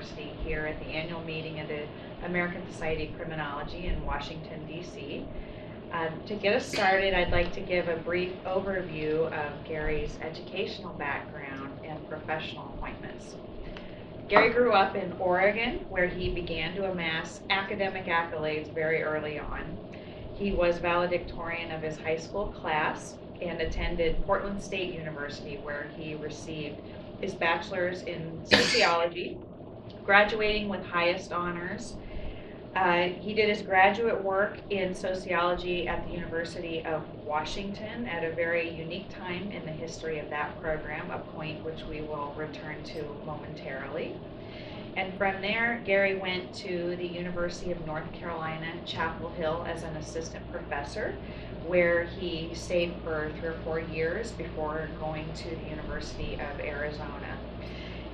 University here at the annual meeting of the American Society of Criminology in Washington, D.C. To get us started, I'd like to give a brief overview of Gary's educational background and professional appointments. Gary grew up in Oregon, where he began to amass academic accolades very early on. He was valedictorian of his high school class and attended Portland State University, where he received his bachelor's in sociology, graduating with highest honors. He did his graduate work in sociology at the University of Washington at a very unique time in the history of that program, a point which we will return to momentarily. And from there, Gary went to the University of North Carolina, Chapel Hill as an assistant professor, where he stayed for 3 or 4 years before going to the University of Arizona.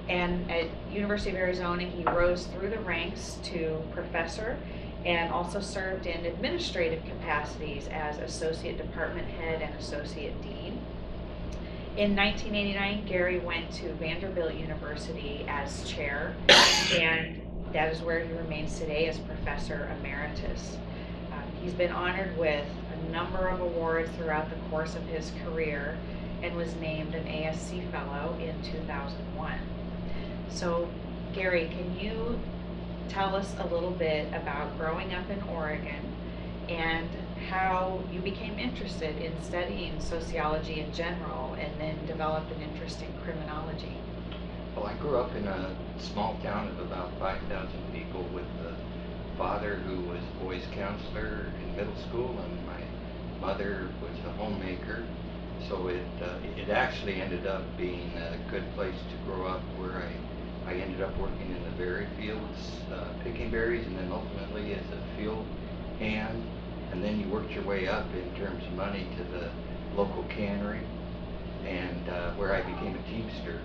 And at University of Arizona, he rose through the ranks to professor and also served in administrative capacities as associate department head and associate dean. In 1989, Gary went to Vanderbilt University as chair, and that is where he remains today as professor emeritus. He's been honored with a number of awards throughout the course of his career and was named an ASC Fellow in 2001. So, Gary, can you tell us a little bit about growing up in Oregon and how you became interested in studying sociology in general and then developed an interest in criminology? Well, I grew up in a small town of about 5,000 people with a father who was a boys counselor in middle school, and my mother was a homemaker. So it actually ended up being a good place to grow up, where I ended up working in the berry fields, picking berries, and then ultimately as a field hand. And then you worked your way up in terms of money to the local cannery, and where I became a teamster.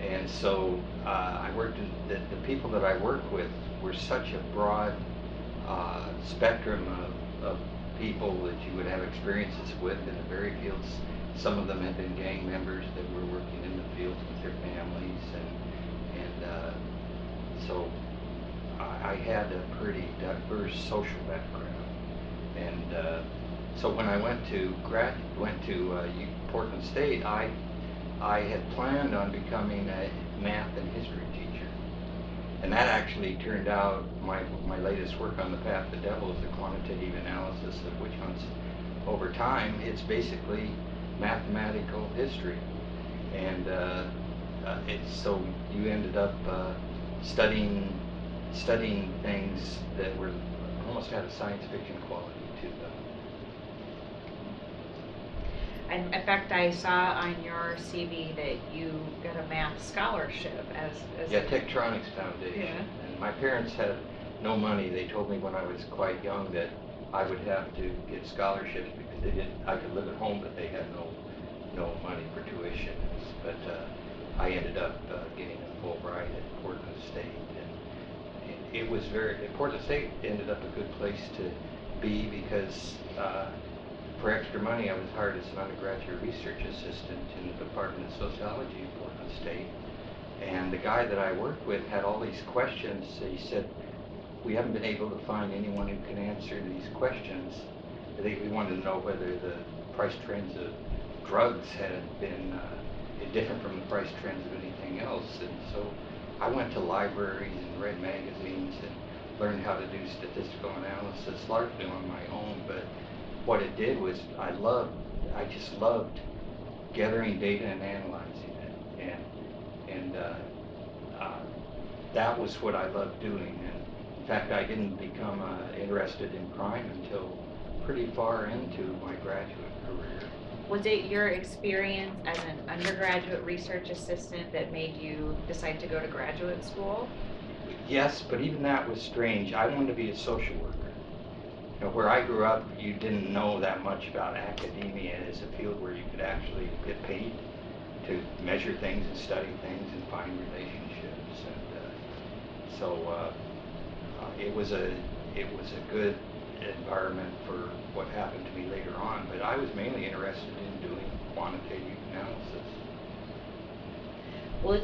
And so I worked in the people that I worked with were such a broad spectrum of people that you would have experiences with in the berry fields. Some of them had been gang members that were working in the fields with their families, and so I had a pretty diverse social background. And so when I went to Portland State, I had planned on becoming a math and history teacher, and that actually turned out my latest work on the Path of the Devil is the quantitative analysis of witch hunts over time. It's basically mathematical history, and it's so you ended up studying things that were almost had a science fiction quality to them. And in fact, I saw on your CV that you got a math scholarship as Tektronix Foundation. Yeah. And my parents had no money. They told me when I was quite young that I would have to get scholarships because I could live at home, but they had no money for tuition. But I ended up getting a Fulbright at Portland State, and it was Portland State ended up a good place to be because for extra money I was hired as an undergraduate research assistant in the Department of Sociology at Portland State. And the guy that I worked with had all these questions. He said, we haven't been able to find anyone who can answer these questions. We wanted to know whether the price trends of drugs had been different from the price trends of anything else. And so I went to libraries and read magazines and learned how to do statistical analysis largely on my own. But what it did was I just loved gathering data and analyzing it, and that was what I loved doing. And in fact, I didn't become interested in crime until pretty far into my graduate career. Was it your experience as an undergraduate research assistant that made you decide to go to graduate school? Yes, but even that was strange. I wanted to be a social worker. You know, where I grew up, you didn't know that much about academia as a field where you could actually get paid to measure things and study things and find relationships. And so it was a good environment for what happened to me later on. But I was mainly interested in doing quantitative analysis. Well,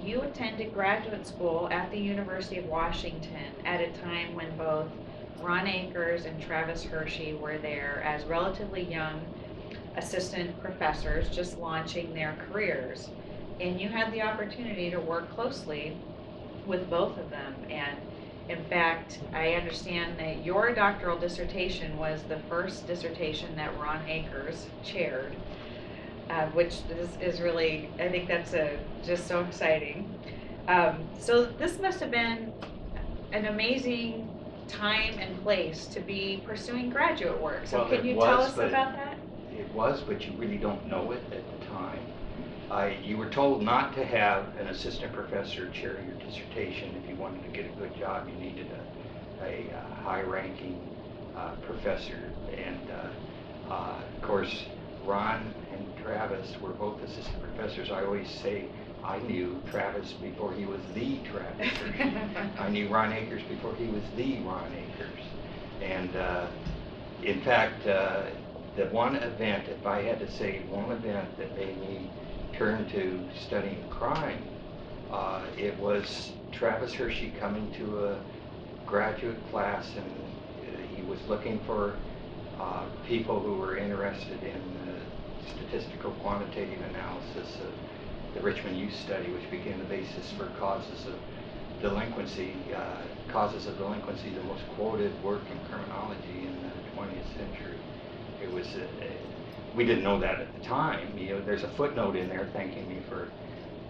you attended graduate school at the University of Washington at a time when both Ron Akers and Travis Hershey were there as relatively young assistant professors just launching their careers. And you had the opportunity to work closely with both of them. And in fact, I understand that your doctoral dissertation was the first dissertation that Ron Akers chaired, which is really, I think that's just so exciting. So this must have been an amazing time and place to be pursuing graduate work. So Well, can you tell us about that? It was, but you really don't know it at the time. You were told not to have an assistant professor chair your dissertation. If you wanted to get a good job, you needed a high-ranking professor. And of course, Ron and Travis were both assistant professors. I always say I knew Travis before he was the Travis Hershey. I knew Ron Akers before he was the Ron Akers. And in fact, the one event, if I had to say one event that made me turn to studying crime, it was Travis Hershey coming to a graduate class, and he was looking for people who were interested in statistical quantitative analysis of the Richmond Youth Study, which became the basis for causes of delinquency. Causes of delinquency, the most quoted work in criminology in the 20th century. It was, we didn't know that at the time. You know, there's a footnote in there thanking me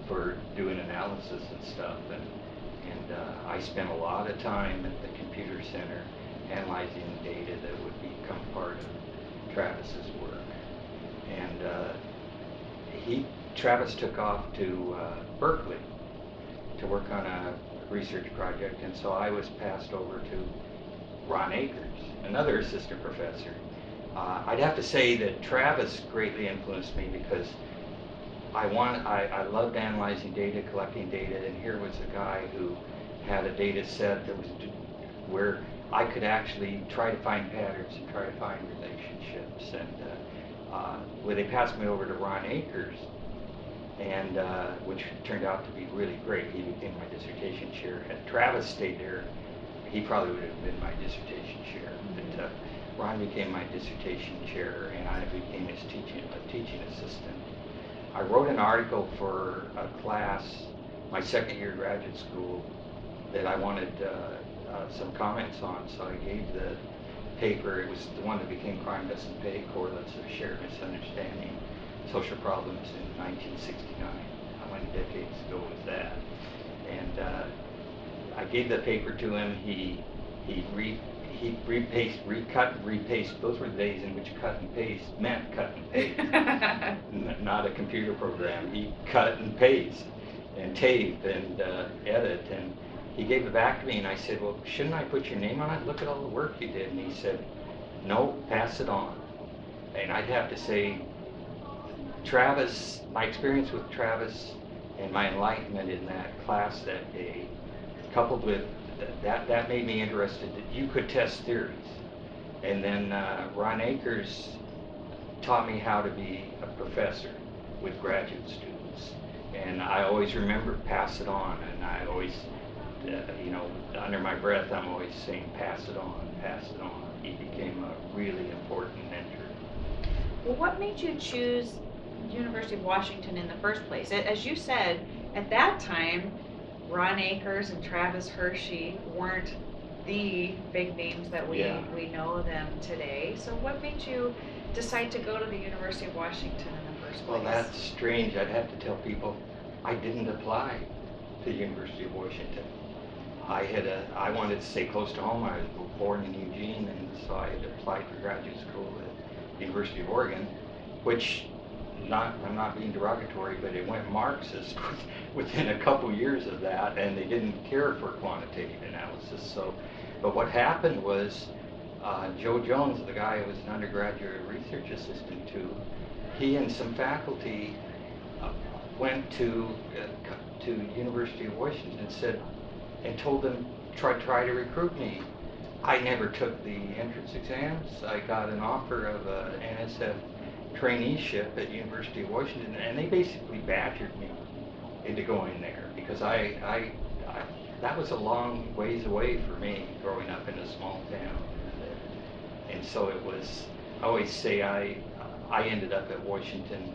for doing analysis and stuff. And I spent a lot of time at the computer center analyzing data that would become part of Travis's work. And Travis took off to Berkeley to work on a research project, and so I was passed over to Ron Akers, another assistant professor. I'd have to say that Travis greatly influenced me because I loved analyzing data, collecting data, and here was a guy who had a data set that was where I could actually try to find patterns and try to find relationships. And where they passed me over to Ron Akers, and which turned out to be really great. He became my dissertation chair. Had Travis stayed there, he probably would have been my dissertation chair. But Ron became my dissertation chair, and I became his teaching assistant. I wrote an article for a class, my second year graduate school, that I wanted some comments on, so I gave the paper. It was the one that became Crime Doesn't Pay, Correlates of Shared Misunderstanding, Social Problems in 1969. How many decades ago was that? And I gave the paper to him. He recut and repaste. Those were the days in which cut and paste meant cut and paste, not a computer program. He cut and paste and tape and edit, and he gave it back to me, and I said, well, shouldn't I put your name on it? Look at all the work you did. And he said, no, pass it on. And I'd have to say, Travis, my experience with Travis and my enlightenment in that class that day, coupled with that made me interested that you could test theories. And then Ron Akers taught me how to be a professor with graduate students. And I always remember, pass it on. And I always, under my breath, I'm always saying, pass it on, pass it on. He became a really important mentor. Well, what made you choose University of Washington in the first place? As you said, at that time, Ron Akers and Travis Hershey weren't the big names that we know them today. So what made you decide to go to the University of Washington in the first place? Well, that's strange. I'd have to tell people I didn't apply to the University of Washington. I wanted to stay close to home. I was born in Eugene, and so I had applied for graduate school at the University of Oregon, which, I'm not being derogatory, but it went Marxist within a couple years of that, and they didn't care for quantitative analysis. So, but what happened was Joe Jones, the guy I was an undergraduate research assistant to, he and some faculty went to University of Washington and told them try to recruit me. I never took the entrance exams. I got an offer of an NSF traineeship at University of Washington, and they basically badgered me into going there because that was a long ways away for me growing up in a small town. And so it was, I always say I ended up at Washington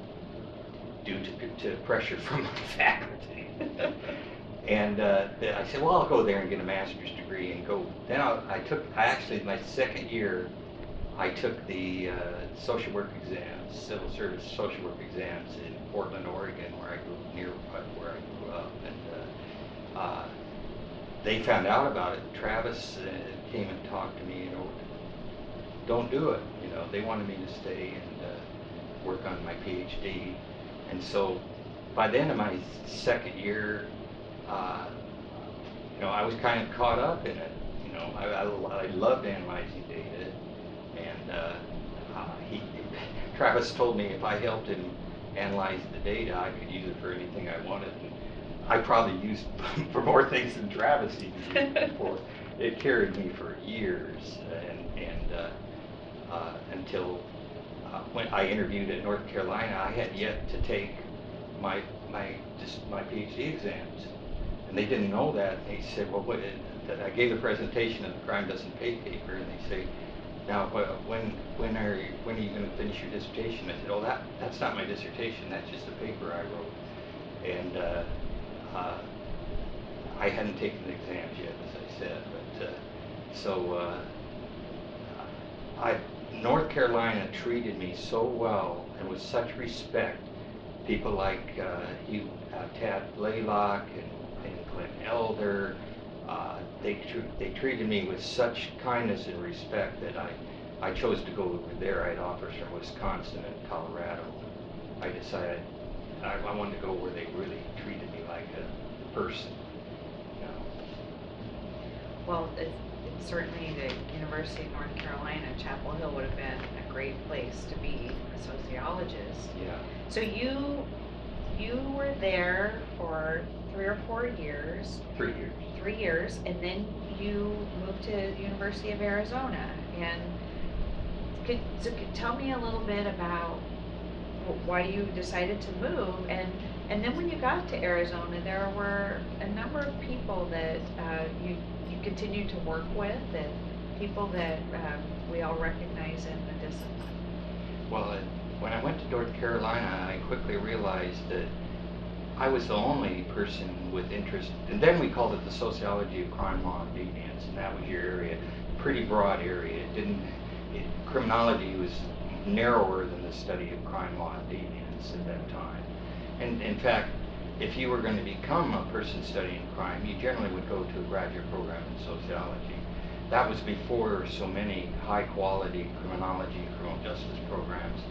due to pressure from my faculty. And I said, well, I'll go there and get a master's degree and go. Then I actually, my second year, I took the social work exams, civil service social work exams in Portland, Oregon, where I grew up. And they found out about it. Travis came and talked to me, don't do it. They wanted me to stay and work on my PhD. And so by the end of my second year, I was kind of caught up in it. I loved analyzing data, and Travis told me if I helped him analyze the data, I could use it for anything I wanted. And I probably used for more things than Travis even used it for. It carried me for years, and until when I interviewed at North Carolina, I had yet to take my PhD exams, and they didn't know that. They said, well, I gave the presentation of the crime doesn't pay paper, and they say, now when are you going to finish your dissertation? I said, oh, that's not my dissertation, that's just a paper I wrote. And I hadn't taken the exams yet, as I said, but North Carolina treated me so well and with such respect. People like Tad Blaylock and Clint Elder, they treated me with such kindness and respect that I chose to go over there. I had offers from Wisconsin and Colorado. I decided I wanted to go where they really treated me like a person. Well, certainly the University of North Carolina, Chapel Hill would have been a great place to be a sociologist. Yeah. So you were there for 3 or 4 years. 3 years. 3 years, and then you moved to the University of Arizona. And could tell me a little bit about why you decided to move, and then when you got to Arizona, there were a number of people that you continued to work with, and people that we all recognize in the discipline. Well, when I went to North Carolina, I quickly realized that I was the only person with interest, and then we called it the sociology of crime, law, and deviance, and that was your area, pretty broad area. Criminology was narrower than the study of crime, law, and deviance at that time. And in fact, if you were going to become a person studying crime, you generally would go to a graduate program in sociology. That was before so many high-quality criminology, criminal justice programs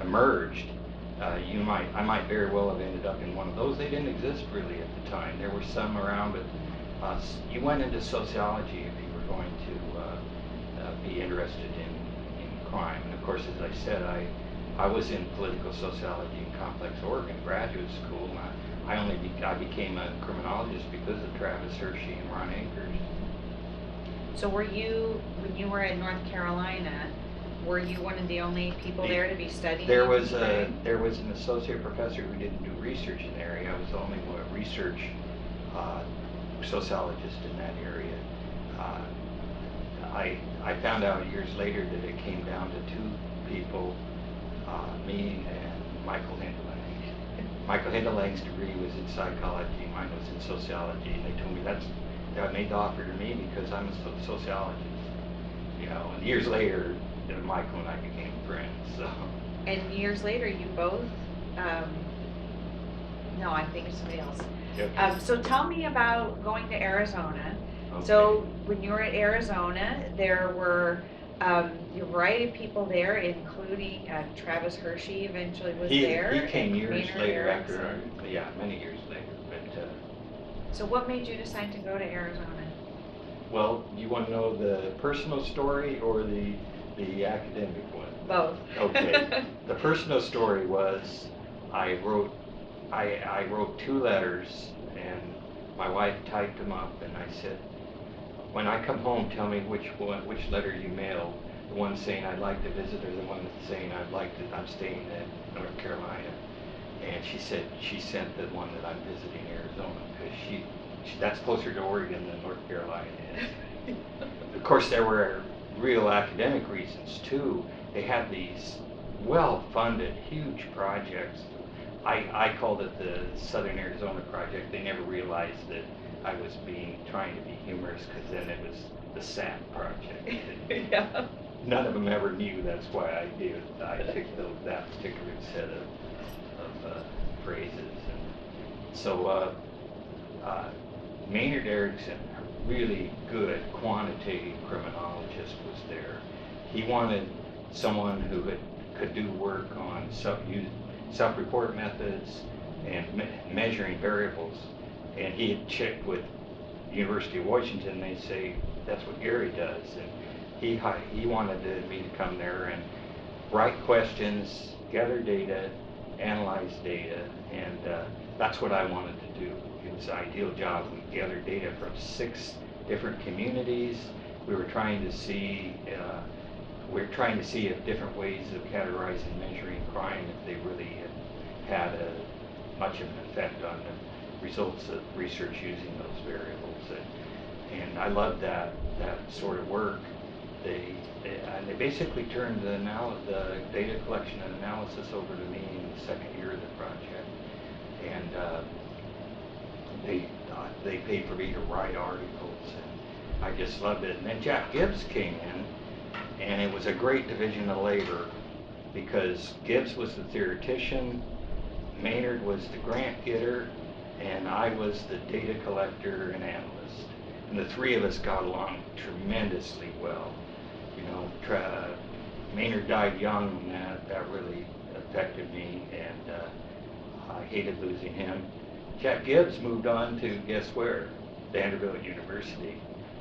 emerged. I might very well have ended up in one of those. They didn't exist really at the time. There were some around, but you went into sociology if you were going to be interested in crime. And of course, as I said, I was in political sociology in Complex, Oregon graduate school. I became a criminologist because of Travis Hershey and Ron Akers. So when you were in North Carolina, were you one of the only people there to be studying? There was an associate professor who didn't do research in the area. I was the only research sociologist in that area. I found out years later that it came down to 2 people, me and Michael Hindelang. Michael Hindelang's degree was in psychology, mine was in sociology, and they told me that made the offer to me because I'm a sociologist. And years later, Michael and I became friends. So. And years later, you both, no, I'm thinking of somebody else. Okay. So tell me about going to Arizona. Okay. So when you were at Arizona, there were a variety of people there, including Travis Hershey eventually was there. He came years later Erickson. many years later. But so what made you decide to go to Arizona? Well, you want to know the personal story or the academic one? Both. Okay. The personal story was I wrote 2 letters, and my wife typed them up, and I said, when I come home, tell me which letter you mailed. The one saying I'd like to visit, or the one saying I'm staying in North Carolina. And she said she sent the one that I'm visiting Arizona because that's closer to Oregon than North Carolina is. Of course, there were real academic reasons too. They had these well-funded, huge projects. I called it the Southern Arizona Project. They never realized that I was trying to be humorous because then it was the SAT Project. Yeah. None of them ever knew that's why I picked that particular set of phrases. And so Maynard Erickson, a really good quantitative criminologist, was there. He wanted someone who could do work on self-report methods and measuring variables. And he had checked with University of Washington. They say that's what Gary does. And he wanted me to come there and write questions, gather data, analyze data, and that's what I wanted to do. It was an ideal job. We gathered data from 6 different communities. We were trying to see if different ways of categorizing and measuring crime, if they really had much of an effect on the results of research using those variables. And I loved that sort of work. They basically turned the data collection and analysis over to me in the second year of the project, and they paid for me to write articles, and I just loved it. And then Jack Gibbs came in, and it was a great division of labor because Gibbs was the theoretician, Maynard was the grant getter, and I was the data collector and analyst. And the 3 of us got along tremendously well. You know, Maynard died young, and that really affected me, and I hated losing him. Jack Gibbs moved on to guess where? Vanderbilt University.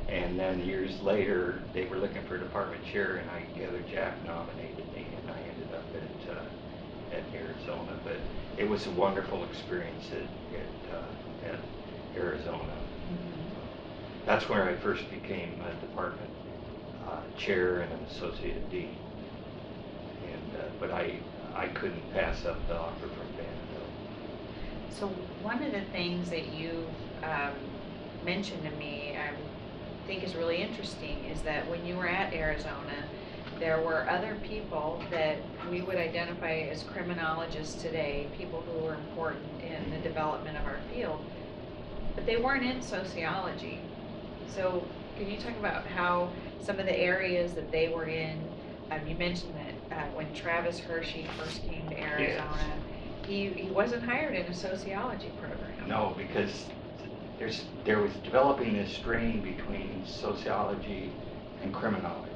And then years later, they were looking for a department chair, and I gathered Jack nominated me, and I ended up at Arizona. But it was a wonderful experience at Arizona. Mm-hmm. That's where I first became a department chair and an associate dean. And but I couldn't pass up the offer from Vanderbilt. So one of the things that you've mentioned to me, I think is really interesting, is that when you were at Arizona, there were other people that we would identify as criminologists today, people who were important in the development of our field, but they weren't in sociology. So can you talk about how some of the areas that they were in, you mentioned that when Travis Hershey first came to Arizona, yes, he wasn't hired in a sociology program. No, because there was developing this strain between sociology and criminology.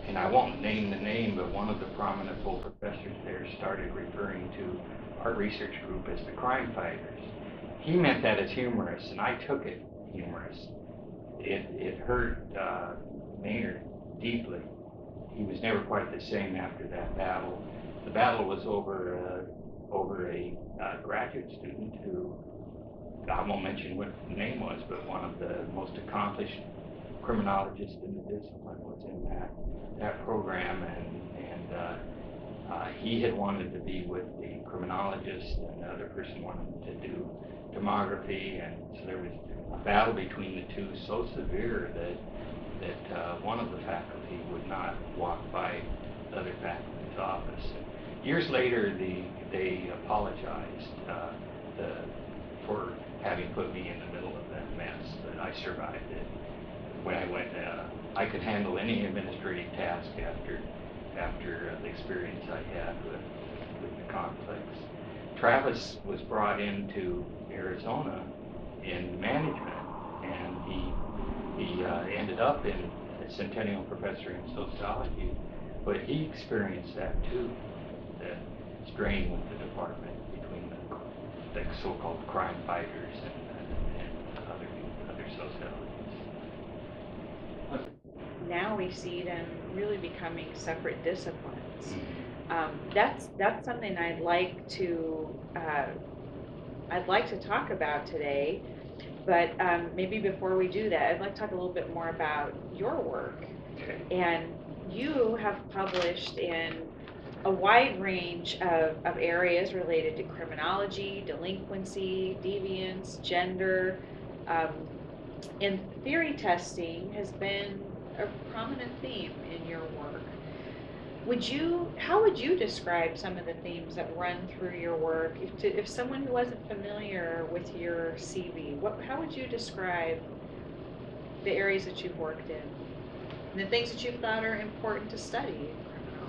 And I won't name the name, but one of the prominent full professors there started referring to our research group as the crime fighters. He meant that as humorous, and I took it humorous. It hurt Maynard deeply. He was never quite the same after that battle. The battle was over a graduate student who, I won't mention what the name was, but one of the most accomplished criminologists in the discipline was in that program, and he had wanted to be with the criminologist, and the other person wanted to do demography, and so there was a battle between the two so severe that one of the faculty would not walk by the other faculty's office. And years later, they apologized for having put me in the middle of that mess, but I survived it. When I went, I could handle any administrative task after the experience I had with the conflicts. Travis was brought into Arizona in management, and he ended up in a Centennial Professor in sociology, but he experienced that too, that strain with the department between the so-called crime fighters and other sociologists. Now we see them really becoming separate disciplines. That's something I'd like to talk about today, but maybe before we do that, I'd like to talk a little bit more about your work. Okay. And you have published in a wide range of areas related to criminology, delinquency, deviance, gender, um, and theory testing has been a prominent theme in your work. How would you describe some of the themes that run through your work? If someone who wasn't familiar with your CV, how would you describe the areas that you've worked in and the things that you've thought are important to study in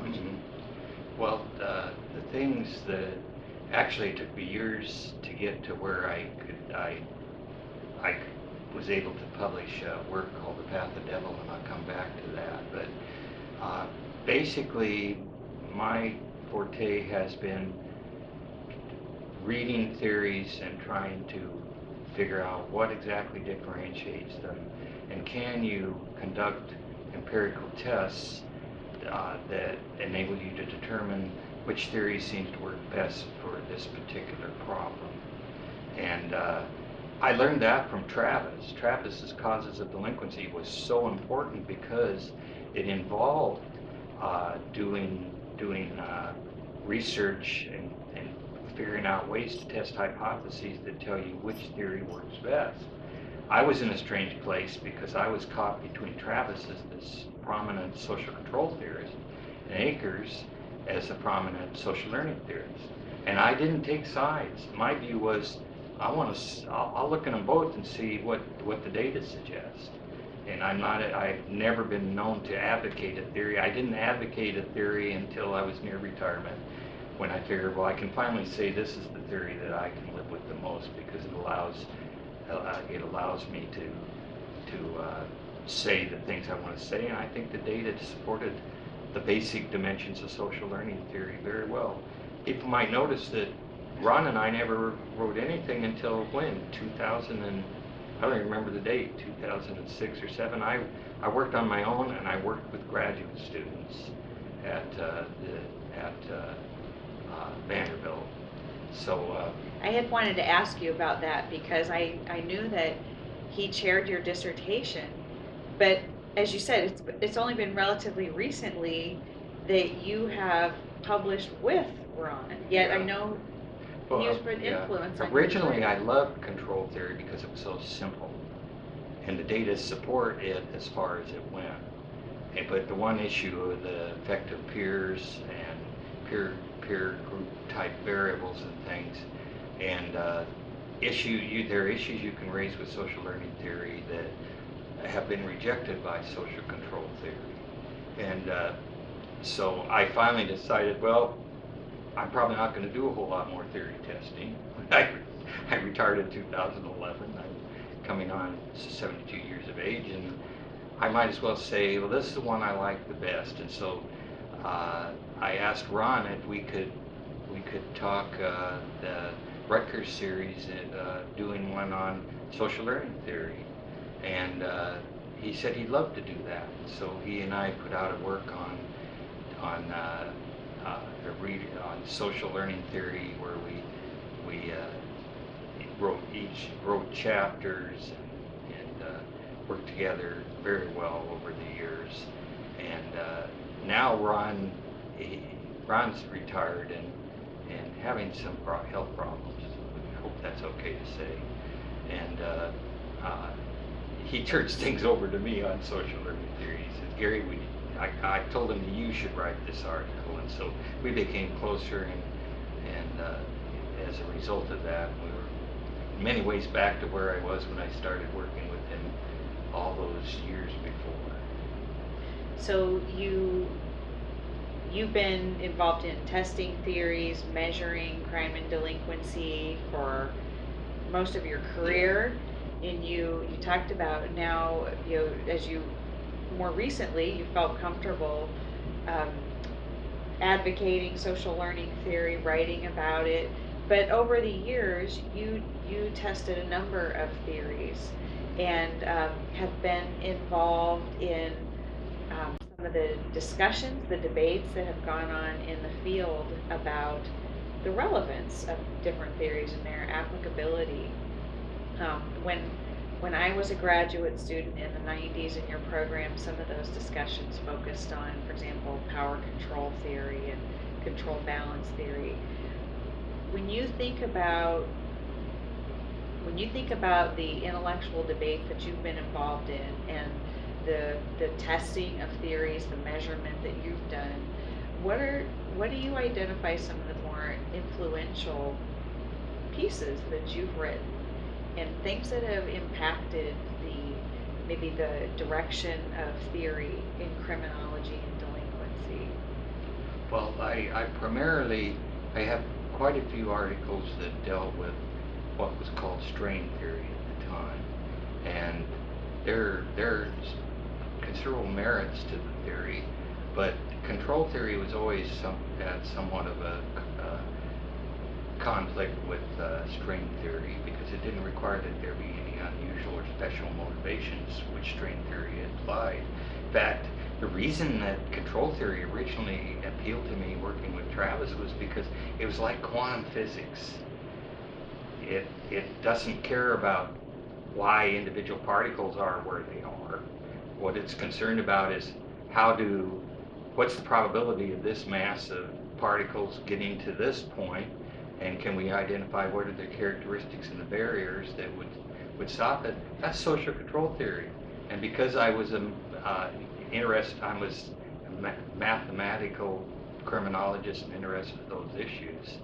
criminology? Well, the things that actually took me years to get to where I was able to publish work called The Path of the Devil, and I'll come back to that. But basically, my forte has been reading theories and trying to figure out what exactly differentiates them, and can you conduct empirical tests that enable you to determine which theory seems to work best for this particular problem. And I learned that from Travis. Travis's Causes of Delinquency was so important because it involved doing research and figuring out ways to test hypotheses that tell you which theory works best. I was in a strange place because I was caught between Travis as this prominent social control theorist and Akers as a prominent social learning theorist. And I didn't take sides. My view was, I'll look at them both and see what the data suggests. And I've never been known to advocate a theory. I didn't advocate a theory until I was near retirement, when I figured, well, I can finally say this is the theory that I can live with the most, because it allows me to say the things I want to say, and I think the data supported the basic dimensions of social learning theory very well. People might notice that Ron and I never wrote anything until when? 2000 and I don't even remember the date, 2006 or 7. I worked on my own, and I worked with graduate students at Vanderbilt. So I had wanted to ask you about that because I knew that he chaired your dissertation, but as you said, it's only been relatively recently that you have published with Ron. Yet I know he was an influence on your Originally, career. I loved control theory because it was so simple, and the data support it as far as it went. But the one issue of the effect of peers and peer group type variables and things, and there are issues you can raise with social learning theory that have been rejected by social control theory. And so I finally decided, well, I'm probably not going to do a whole lot more theory testing. I retired in 2011. I'm coming on 72 years of age, and I might as well say, well, this is the one I like the best. And so I asked Ron if we could talk the Rutgers series, doing one on social learning theory, and he said he'd love to do that. So he and I put out a work on social learning theory, where we wrote chapters and worked together very well over the years. And now Ron's retired and having some health problems. I hope that's okay to say. And he turns things over to me on social learning theory. He says, Gary, I told him that you should write this article, and so we became closer, and as a result of that, we were in many ways back to where I was when I started working with him all those years before. So you've been involved in testing theories, measuring crime and delinquency for most of your career, and you talked about now, as you more recently you felt comfortable advocating social learning theory, writing about it, but over the years you tested a number of theories and have been involved in some of the discussions, the debates that have gone on in the field about the relevance of different theories and their applicability. When when I was a graduate student in the 90s in your program, some of those discussions focused on, for example, power control theory and control balance theory. When you think about the intellectual debate that you've been involved in and the testing of theories, the measurement that you've done, what do you identify some of the more influential pieces that you've written and things that have impacted maybe the direction of theory in criminology and delinquency? Well, I have quite a few articles that dealt with what was called strain theory at the time, and there's considerable merits to the theory, but control theory was always had somewhat of a conflict with strain theory because it didn't require that there be any unusual or special motivations which strain theory applied. In fact, the reason that control theory originally appealed to me working with Travis was because it was like quantum physics. It doesn't care about why individual particles are where they are. What it's concerned about is what's the probability of this mass of particles getting to this point, and can we identify what are the characteristics and the barriers that would stop it? That's social control theory. And because I was a mathematical criminologist and interested in those issues,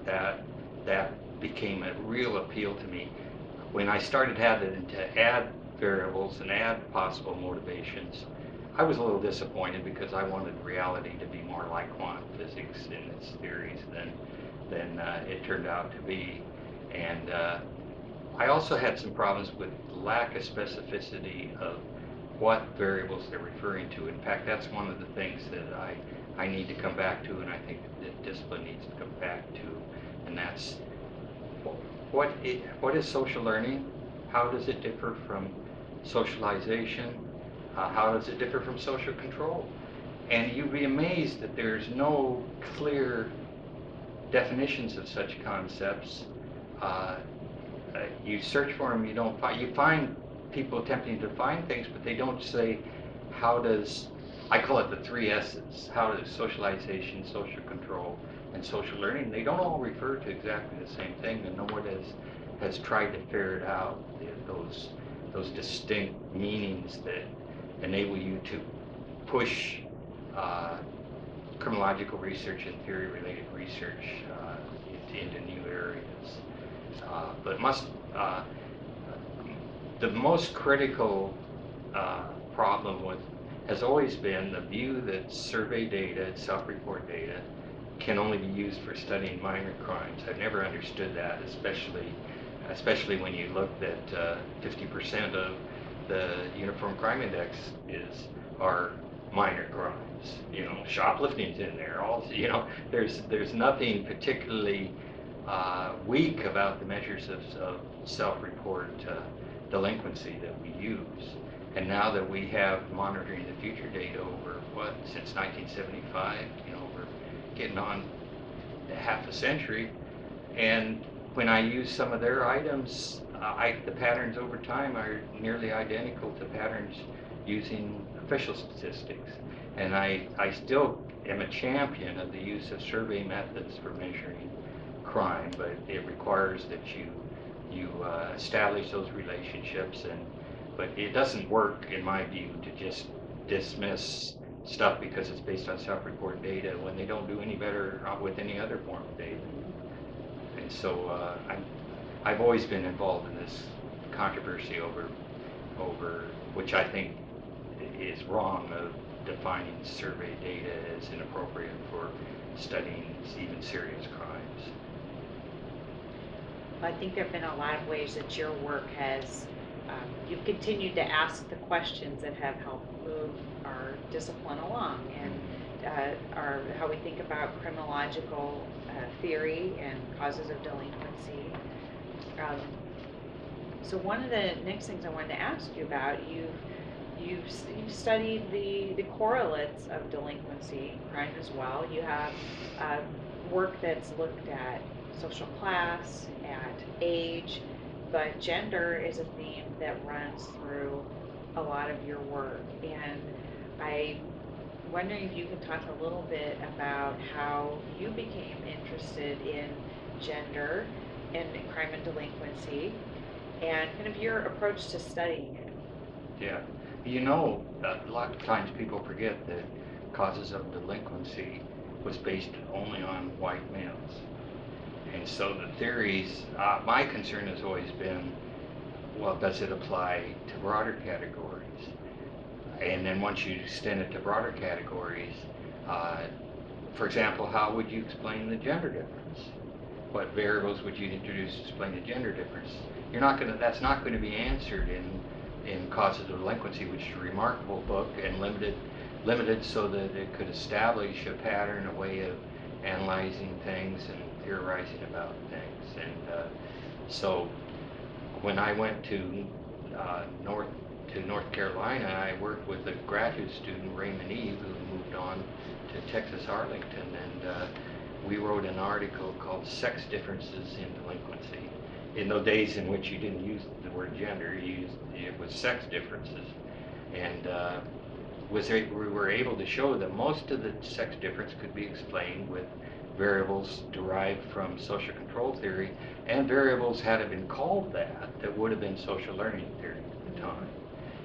that became a real appeal to me. When I started having to add variables and add possible motivations, I was a little disappointed because I wanted reality to be more like quantum physics in its theories than it turned out to be. And I also had some problems with lack of specificity of what variables they're referring to. In fact, that's one of the things that I need to come back to, and I think that discipline needs to come back to, and that's what is social learning? How does it differ from socialization? How does it differ from social control? And you'd be amazed that there's no clear definitions of such concepts. You search for them, you don't find. You find people attempting to define things, but they don't say I call it the three S's. How does socialization, social control, and social learning, they don't all refer to exactly the same thing, and no one has tried to ferret out those distinct meanings that enable you to push criminological research and theory-related research into new areas. But the most critical problem has always been the view that survey data, self-report data, can only be used for studying minor crimes. I've never understood that, especially when you look that 50% of the Uniform Crime Index are minor crimes. Shoplifting's in there. There's nothing particularly weak about the measures of self-report delinquency that we use. And now that we have monitoring the future data over since 1975, we're getting on half a century. And when I use some of their items, the patterns over time are nearly identical to patterns using official statistics. And I still am a champion of the use of survey methods for measuring crime, but it requires that you establish those relationships, but it doesn't work, in my view, to just dismiss stuff because it's based on self-report data when they don't do any better with any other form of data. And so I've always been involved in this controversy over which I think is wrong, of defining survey data as inappropriate for studying even serious crimes. I think there have been a lot of ways that your work has, you've continued to ask the questions that have helped move our discipline along, and how we think about criminological theory and causes of delinquency. So one of the next things I wanted to ask you about, you've studied the correlates of delinquency crime as well. You have work that's looked at social class, at age, but gender is a theme that runs through a lot of your work. And I'm wondering if you could talk a little bit about how you became interested in gender and crime and delinquency, and kind of your approach to studying it. Yeah. You know, a lot of times people forget that causes of delinquency was based only on white males. And so the theories, my concern has always been, well, does it apply to broader categories? And then once you extend it to broader categories, for example, how would you explain the gender difference? What variables would you introduce to explain the gender difference? That's not going to be answered in Causes of Delinquency, which is a remarkable book and limited so that it could establish a pattern, a way of analyzing things and theorizing about things. And so when I went to North Carolina, I worked with a graduate student, Raymond Eve, who moved on to Texas Arlington, and we wrote an article called Sex Differences in Delinquency. In those days in which you didn't use the word gender, it was sex differences. And we were able to show that most of the sex difference could be explained with variables derived from social control theory, and variables had it been called that would have been social learning theory at the time.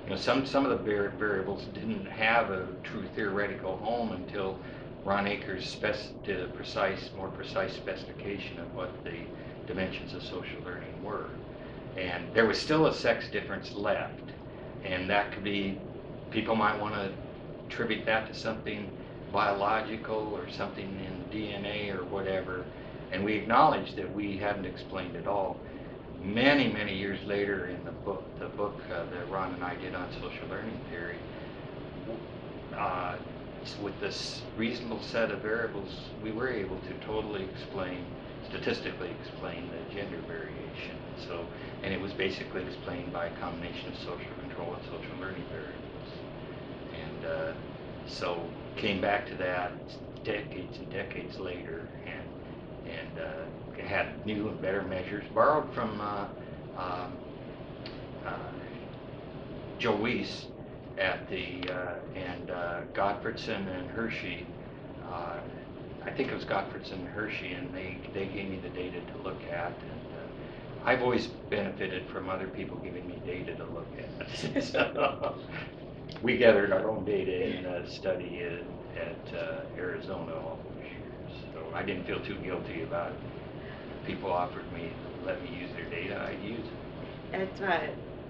You know, some of the variables didn't have a true theoretical home until Ron Akers did a more precise specification of what the dimensions of social learning were. And there was still a sex difference left, and that could be, people might want to attribute that to something biological or something in DNA or whatever, and we acknowledged that we hadn't explained it all. Many years later, in the book that Ron and I did on social learning theory, with this reasonable set of variables, we were able to statistically explain the gender variation. So, and it was basically explained by a combination of social control and social learning variables. And so came back to that decades and decades later, and had new and better measures, borrowed from Joe Weiss at and Gottfriedson and Hershey. I think it was Gottfriedson and Hershey, and they gave me the data to look at. And I've always benefited from other people giving me data to look at. So, we gathered our own data in a study at Arizona all those years. So I didn't feel too guilty about it. People offered me, let me use their data, I'd use it. It's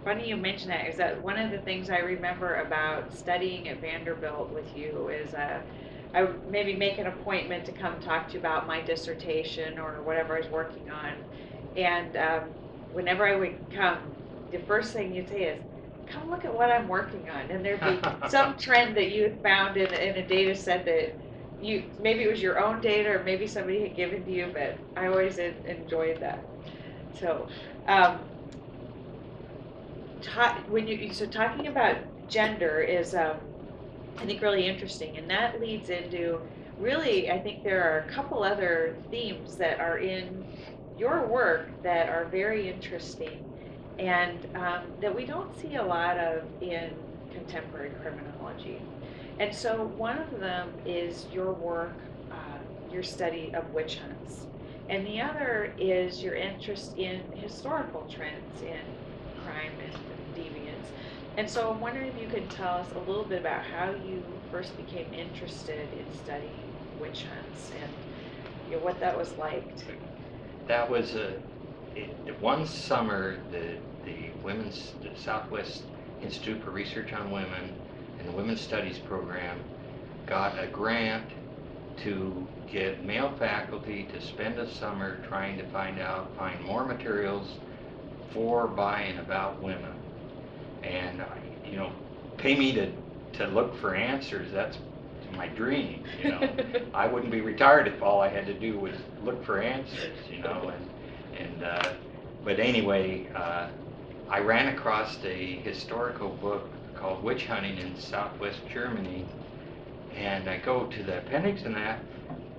funny you mention that, is that one of the things I remember about studying at Vanderbilt with you is I would maybe make an appointment to come talk to you about my dissertation or whatever I was working on. And whenever I would come, the first thing you'd say is, come look at what I'm working on. And there'd be some trend that you had found in a data set that maybe it was your own data or maybe somebody had given to you, but I always enjoyed that. So, talking about gender is, I think, really interesting, and that leads into, really, I think there are a couple other themes that are in your work that are very interesting, and that we don't see a lot of in contemporary criminology. And so one of them is your work, your study of witch hunts. And the other is your interest in historical trends in crime and deviance. And so I'm wondering if you could tell us a little bit about how you first became interested in studying witch hunts and what that was like. That was one summer, the Southwest Institute for Research on Women and the Women's Studies program got a grant to get male faculty to spend a summer trying to find more materials for, by, and about women. And, pay me to look for answers. That's my dream, I wouldn't be retired if all I had to do was look for answers, but anyway, I ran across a historical book called Witch Hunting in Southwest Germany, and I go to the appendix in that.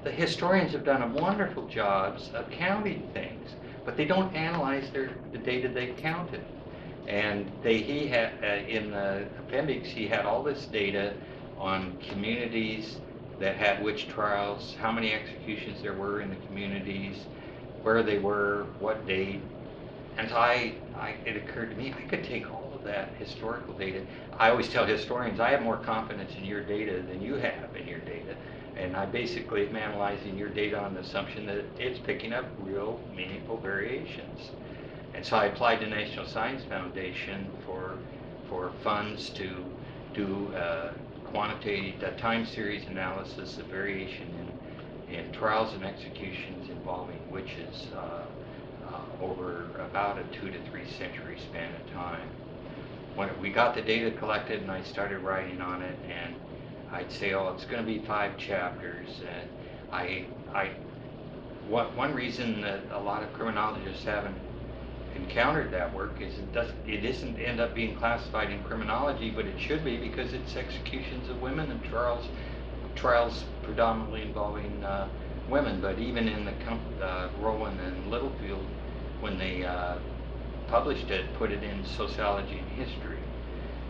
The historians have done a wonderful job of counting things. but they don't analyze the data they counted. And he had, in the appendix, he had all this data on communities that had witch trials, how many executions there were in the communities, where they were, what date. And so it occurred to me, I could take all of that historical data. I always tell historians, I have more confidence in your data than you have in your data. And I basically am analyzing your data on the assumption that it's picking up real meaningful variations. And so I applied to National Science Foundation for funds to do quantitative time series analysis of variation in trials and executions involving witches over about a 2 to 3 century span of time. When we got the data collected and I started writing on it, and I'd say, oh, it's going to be 5 chapters. And one reason that a lot of criminologists haven't encountered that work is it isn't end up being classified in criminology, but it should be, because it's executions of women and trials predominantly involving women. But even in the Rowan and Littlefield, when they published it, put it in sociology and history,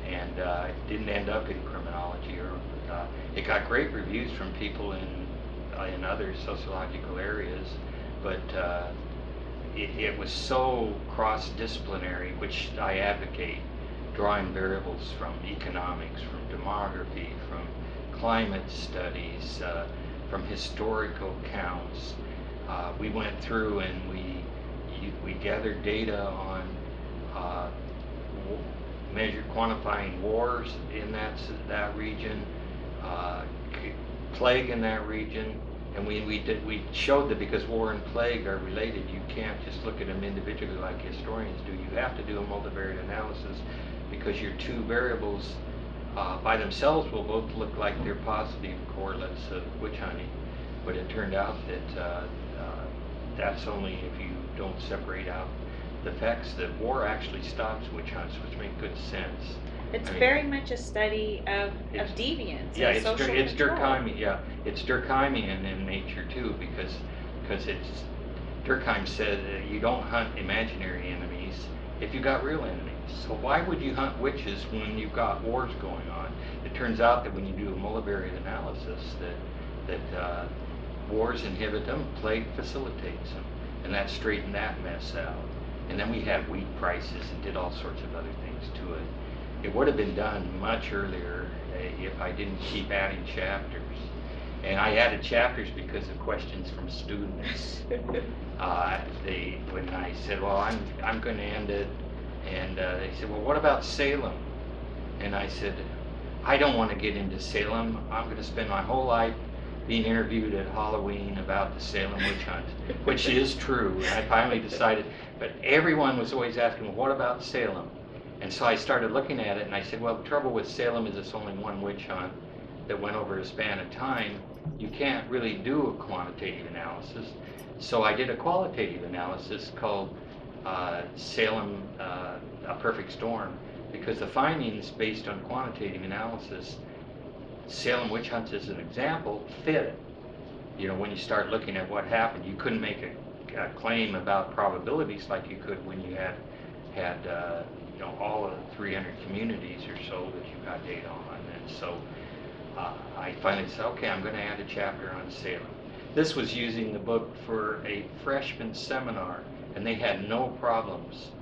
and it didn't end up in criminology. Or it got great reviews from people in other sociological areas, but it was so cross-disciplinary, which I advocate, drawing variables from economics, from demography, from climate studies, from historical counts. We went through and we gathered data on quantifying wars in that region, plague in that region. And we showed that because war and plague are related, you can't just look at them individually like historians do. You have to do a multivariate analysis, because your 2 variables by themselves will both look like they're positive correlates of witch hunting. But it turned out that that's only if you don't separate out the effects. That war actually stops witch hunts, which makes good sense. It's very much a study of deviance. Yeah, and social it's control. Durkheim. Yeah, it's Durkheimian in nature too, because it's Durkheim said you don't hunt imaginary enemies if you got real enemies. So why would you hunt witches when you've got wars going on? It turns out that when you do a multivariate analysis, that wars inhibit them, plague facilitates them, and that straightened that mess out. And then we had wheat prices and did all sorts of other things to it. It would have been done much earlier if I didn't keep adding chapters. And I added chapters because of questions from students. When I said, well, I'm going to end it, and they said, well, what about Salem? And I said, I don't want to get into Salem. I'm going to spend my whole life being interviewed at Halloween about the Salem witch hunt, which is true. I finally decided, but everyone was always asking, well, what about Salem? And so I started looking at it, and I said, well, the trouble with Salem is it's only one witch hunt that went over a span of time. You can't really do a quantitative analysis. So I did a qualitative analysis called Salem, A Perfect Storm, because the findings based on quantitative analysis, Salem witch hunts as an example, fit. When you start looking at what happened, you couldn't make a claim about probabilities like you could when you had all of the 300 communities or so that you got data on. And so I finally said, okay, I'm going to add a chapter on Salem. This was using the book for a freshman seminar, and they had no problems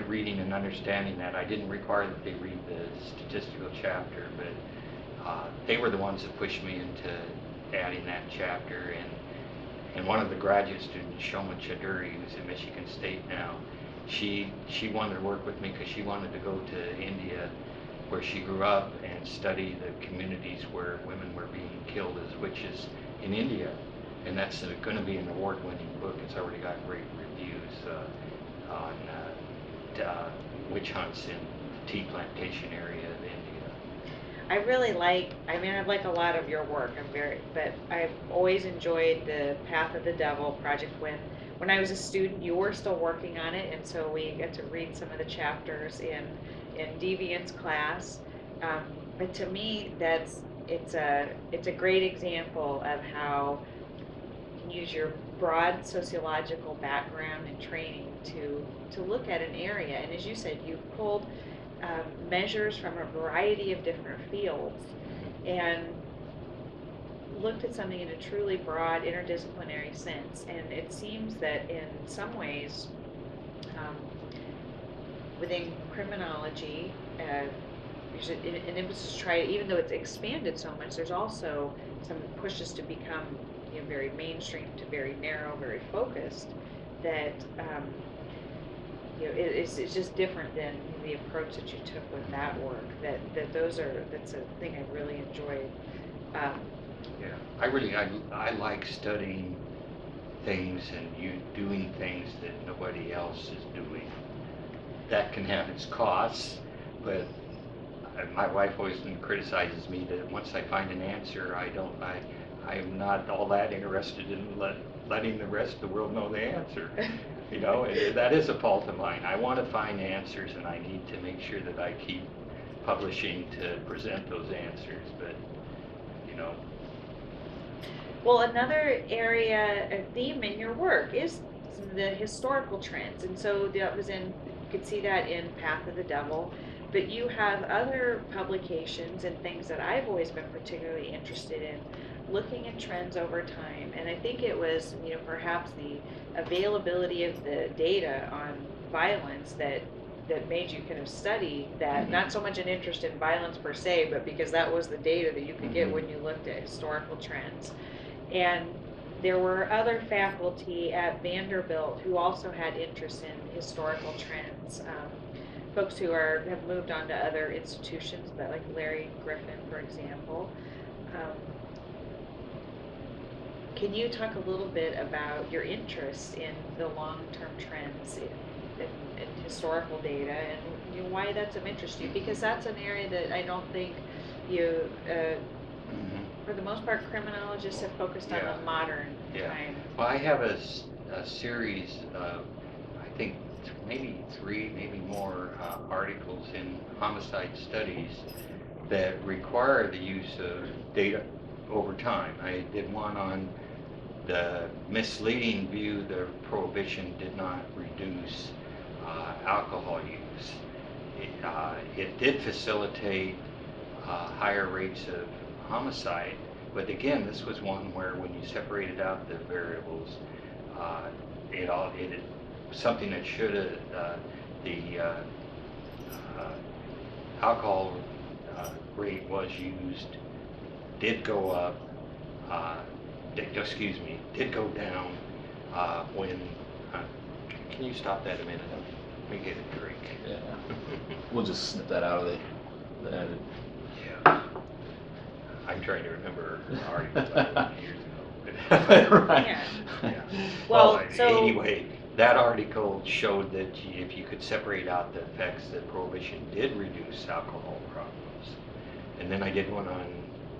reading and understanding that. I didn't require that they read the statistical chapter, but they were the ones that pushed me into adding that chapter. And one of the graduate students, Shoma Chaduri, who's at Michigan State now, she wanted to work with me because she wanted to go to India, where she grew up, and study the communities where women were being killed as witches in India. And that's going to be an award-winning book. It's already got great reviews on witch hunts in the tea plantation area of India. I like a lot of your work. But I've always enjoyed the Path of the Devil project. When I was a student, you were still working on it, and so we got to read some of the chapters in Deviance class. But to me, it's a great example of how use your broad sociological background and training to look at an area. And as you said, you pulled measures from a variety of different fields and looked at something in a truly broad interdisciplinary sense. And it seems that in some ways, within criminology, there's an emphasis to try, even though it's expanded so much, there's also some pushes to become very mainstream to very narrow, very focused, that it's just different than the approach that you took with that work. That's a thing I really enjoyed. Yeah, I like studying things and you doing things that nobody else is doing. That can have its costs, but my wife always criticizes me that once I find an answer, I'm not all that interested in letting the rest of the world know the answer. That is a fault of mine. I want to find answers, and I need to make sure that I keep publishing to present those answers. But well, another area, a theme in your work is the historical trends, and so that was you could see that in Path of the Devil. But you have other publications and things that I've always been particularly interested in, looking at trends over time. And I think it was, perhaps the availability of the data on violence that made you kind of study that, not so much an interest in violence per se, but because that was the data that you could get when you looked at historical trends. And there were other faculty at Vanderbilt who also had interest in historical trends. Folks who have moved on to other institutions, but like Larry Griffin, for example. Can you talk a little bit about your interest in the long-term trends in historical data and why that's of interest to you? Because that's an area that I don't think for the most part, criminologists have focused on the modern time. Well, I have a series of, I think, maybe 3, maybe more articles in homicide studies that require the use of data over time. I did one on the misleading view that prohibition did not reduce alcohol use. It did facilitate higher rates of homicide, but again, this was one where when you separated out the variables, something that should have the alcohol rate was used did go up. Did go down when. Can you stop that a minute? Let me get a drink. Yeah. We'll just snip that out of the edit. Yeah. I'm trying to remember an article I wrote years ago. Right. Yeah. Well, anyway, that article showed that if you could separate out the effects that prohibition did reduce alcohol problems. And then I did one on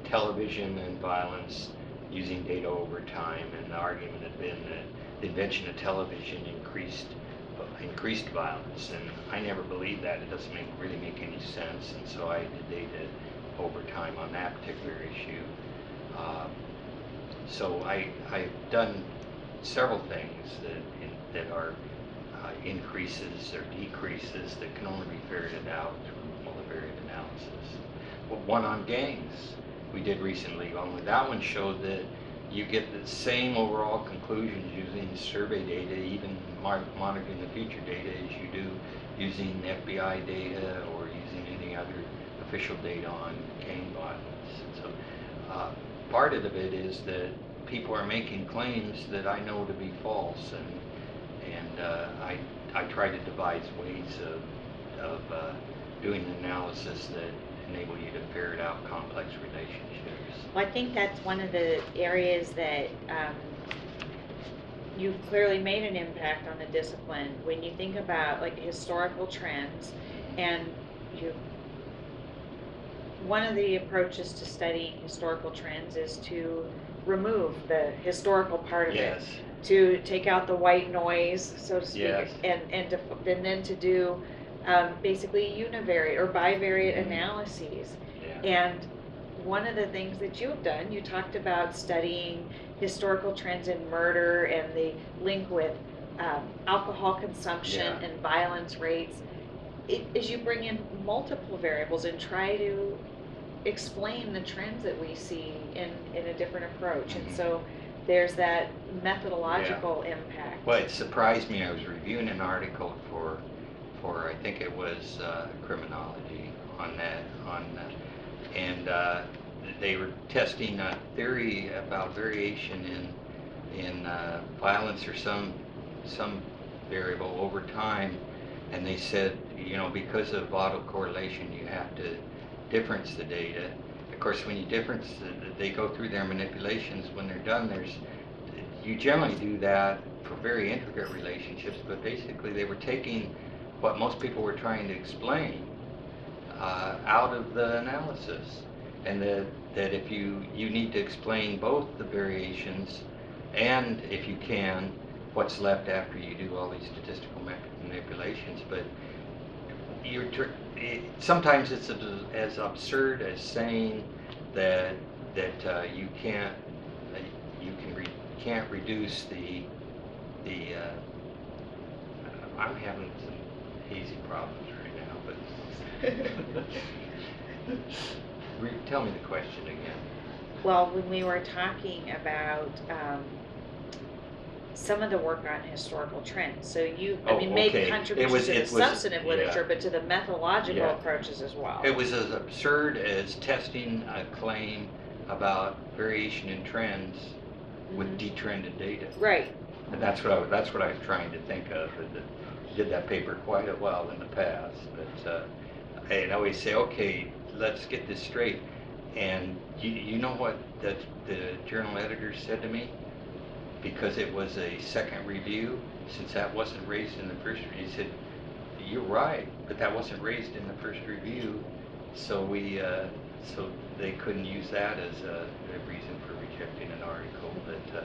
television and violence using data over time, and the argument had been that the invention of television increased violence, and I never believed that. It doesn't really make any sense, and so I did data over time on that particular issue. So I've done several things that are increases or decreases that can only be ferreted out through multivariate analysis. Well, one on gangs we did recently. Only that one showed that you get the same overall conclusions using survey data, even monitoring the future data, as you do using FBI data or using any other official data on gang violence. So part of it is that people are making claims that I know to be false, and I try to devise ways of doing analysis that enable you to ferret out complex relationships. Well, I think that's one of the areas that you've clearly made an impact on the discipline. When you think about like historical trends, and one of the approaches to studying historical trends is to remove the historical part of it, to take out the white noise, so to speak, and then to do basically univariate or bivariate analyses. And one of the things that you have done, you talked about studying historical trends in murder and the link with alcohol consumption Yeah. and violence rates. As you bring in multiple variables and try to explain the trends that we see in a different approach. And Mhm. so there's that methodological impact. Well, it surprised me. I was reviewing an article for I think it was Criminology on that, and they were testing a theory about variation in violence or some variable over time, and they said, you know, because of autocorrelation, you have to difference the data. Of course, when you difference, they go through their manipulations. When they're done, you generally do that for very intricate relationships, but basically they were taking what most people were trying to explain out of the analysis, and that if you need to explain both the variations and, if you can, what's left after you do all these statistical manipulations. But sometimes it's as absurd as saying that you can't can't reduce the I'm having some hazy problems right now, but tell me the question again. Well, when we were talking about some of the work on historical trends, so you, made okay. contributions to the substantive literature, yeah. but to the methodological Yeah. approaches as well. It was as absurd as testing a claim about variation in trends with detrended data. Right. And that's what I was trying to think of. And did that paper quite a while in the past, but I always say, okay, let's get this straight. And you know what the journal editor said to me? Because it was a second review, since that wasn't raised in the first review, he said, you're right, but that wasn't raised in the first review, so so they couldn't use that as a reason for rejecting an article. But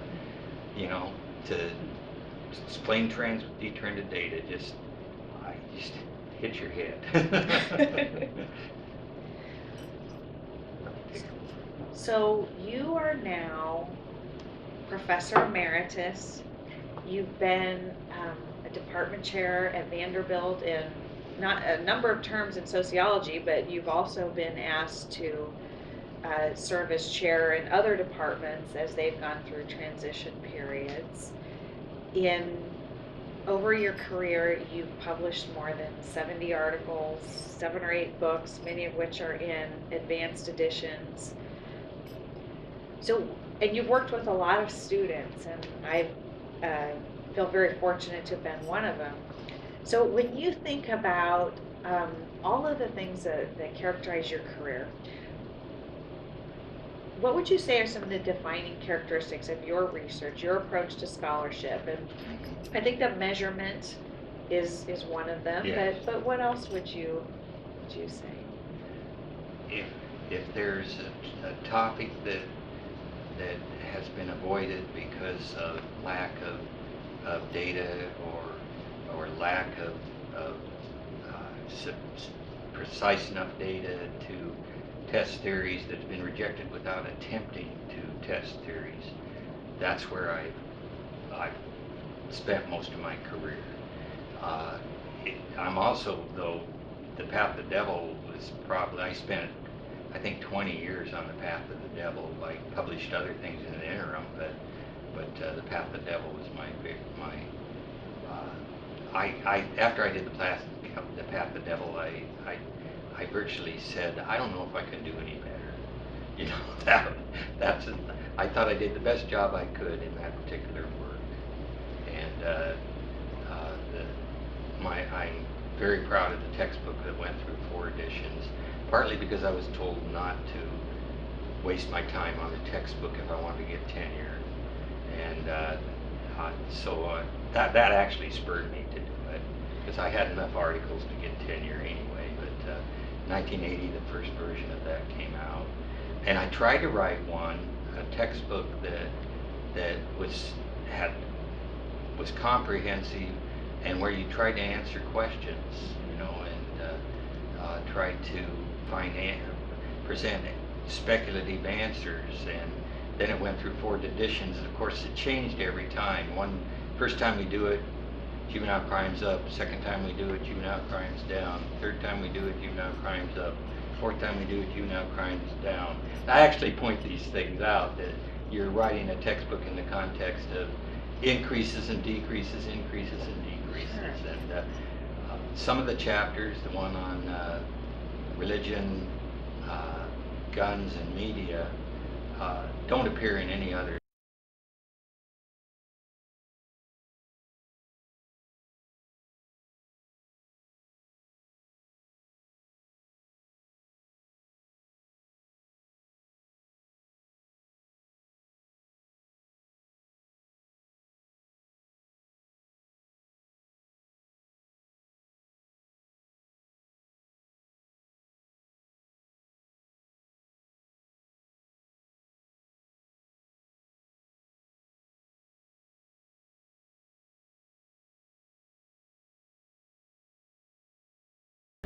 you know, to explain trends with detrended data, just hit your head. So you are now Professor Emeritus. You've been a department chair at Vanderbilt in not a number of terms in sociology, but you've also been asked to serve as chair in other departments as they've gone through transition periods. Over your career, you've published more than 70 articles, 7 or 8 books, many of which are in advanced editions. So, and you've worked with a lot of students, and I feel very fortunate to have been one of them. So when you think about all of the things that characterize your career, what would you say are some of the defining characteristics of your research, your approach to scholarship? And I think that measurement is one of them, yes. but what else would you say? If there's a topic that has been avoided because of lack of data or lack of precise enough data to test theories, that's been rejected without attempting to test theories, that's where I've spent most of my career. I'm also, though, the Path of the Devil was probably, I spent, I think, 20 years on the Path of the Devil. I published other things in the interim, but the Path of the Devil was after I did the Path of the Devil, I virtually said, I don't know if I can do any better. You know, I thought I did the best job I could in that particular work, and I'm very proud of the textbook that went through 4 editions, partly because I was told not to waste my time on the textbook if I wanted to get tenure, and so that actually spurred me to do it, because I had enough articles to get tenure anyway. But 1980, the first version of that came out, and I tried to write a textbook that was comprehensive, and where you tried to answer questions, you know, and tried to present speculative answers, and then it went through 4th editions, and of course it changed every time. First time we do it, juvenile crime's up. Second time we do it, juvenile crime's down. Third time we do it, juvenile crime's up. Fourth time we do it, juvenile crime's down. I actually point these things out, that you're writing a textbook in the context of increases and decreases, increases and decreases. Sure. And some of the chapters, the one on religion, guns, and media, don't appear in any other.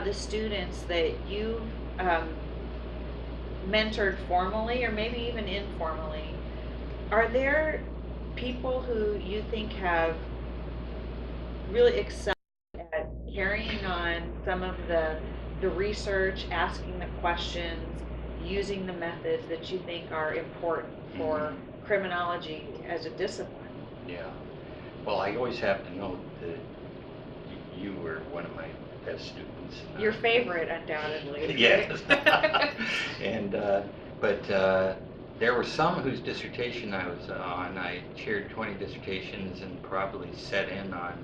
The students that you mentored formally or maybe even informally, are there people who you think have really excelled at carrying on some of the research, asking the questions, using the methods that you think are important for criminology as a discipline? Yeah. Well, I always have to note that you were one of my best students. Your favorite, undoubtedly. Yes. And but there were some whose dissertation I was on. I chaired 20 dissertations and probably sat in on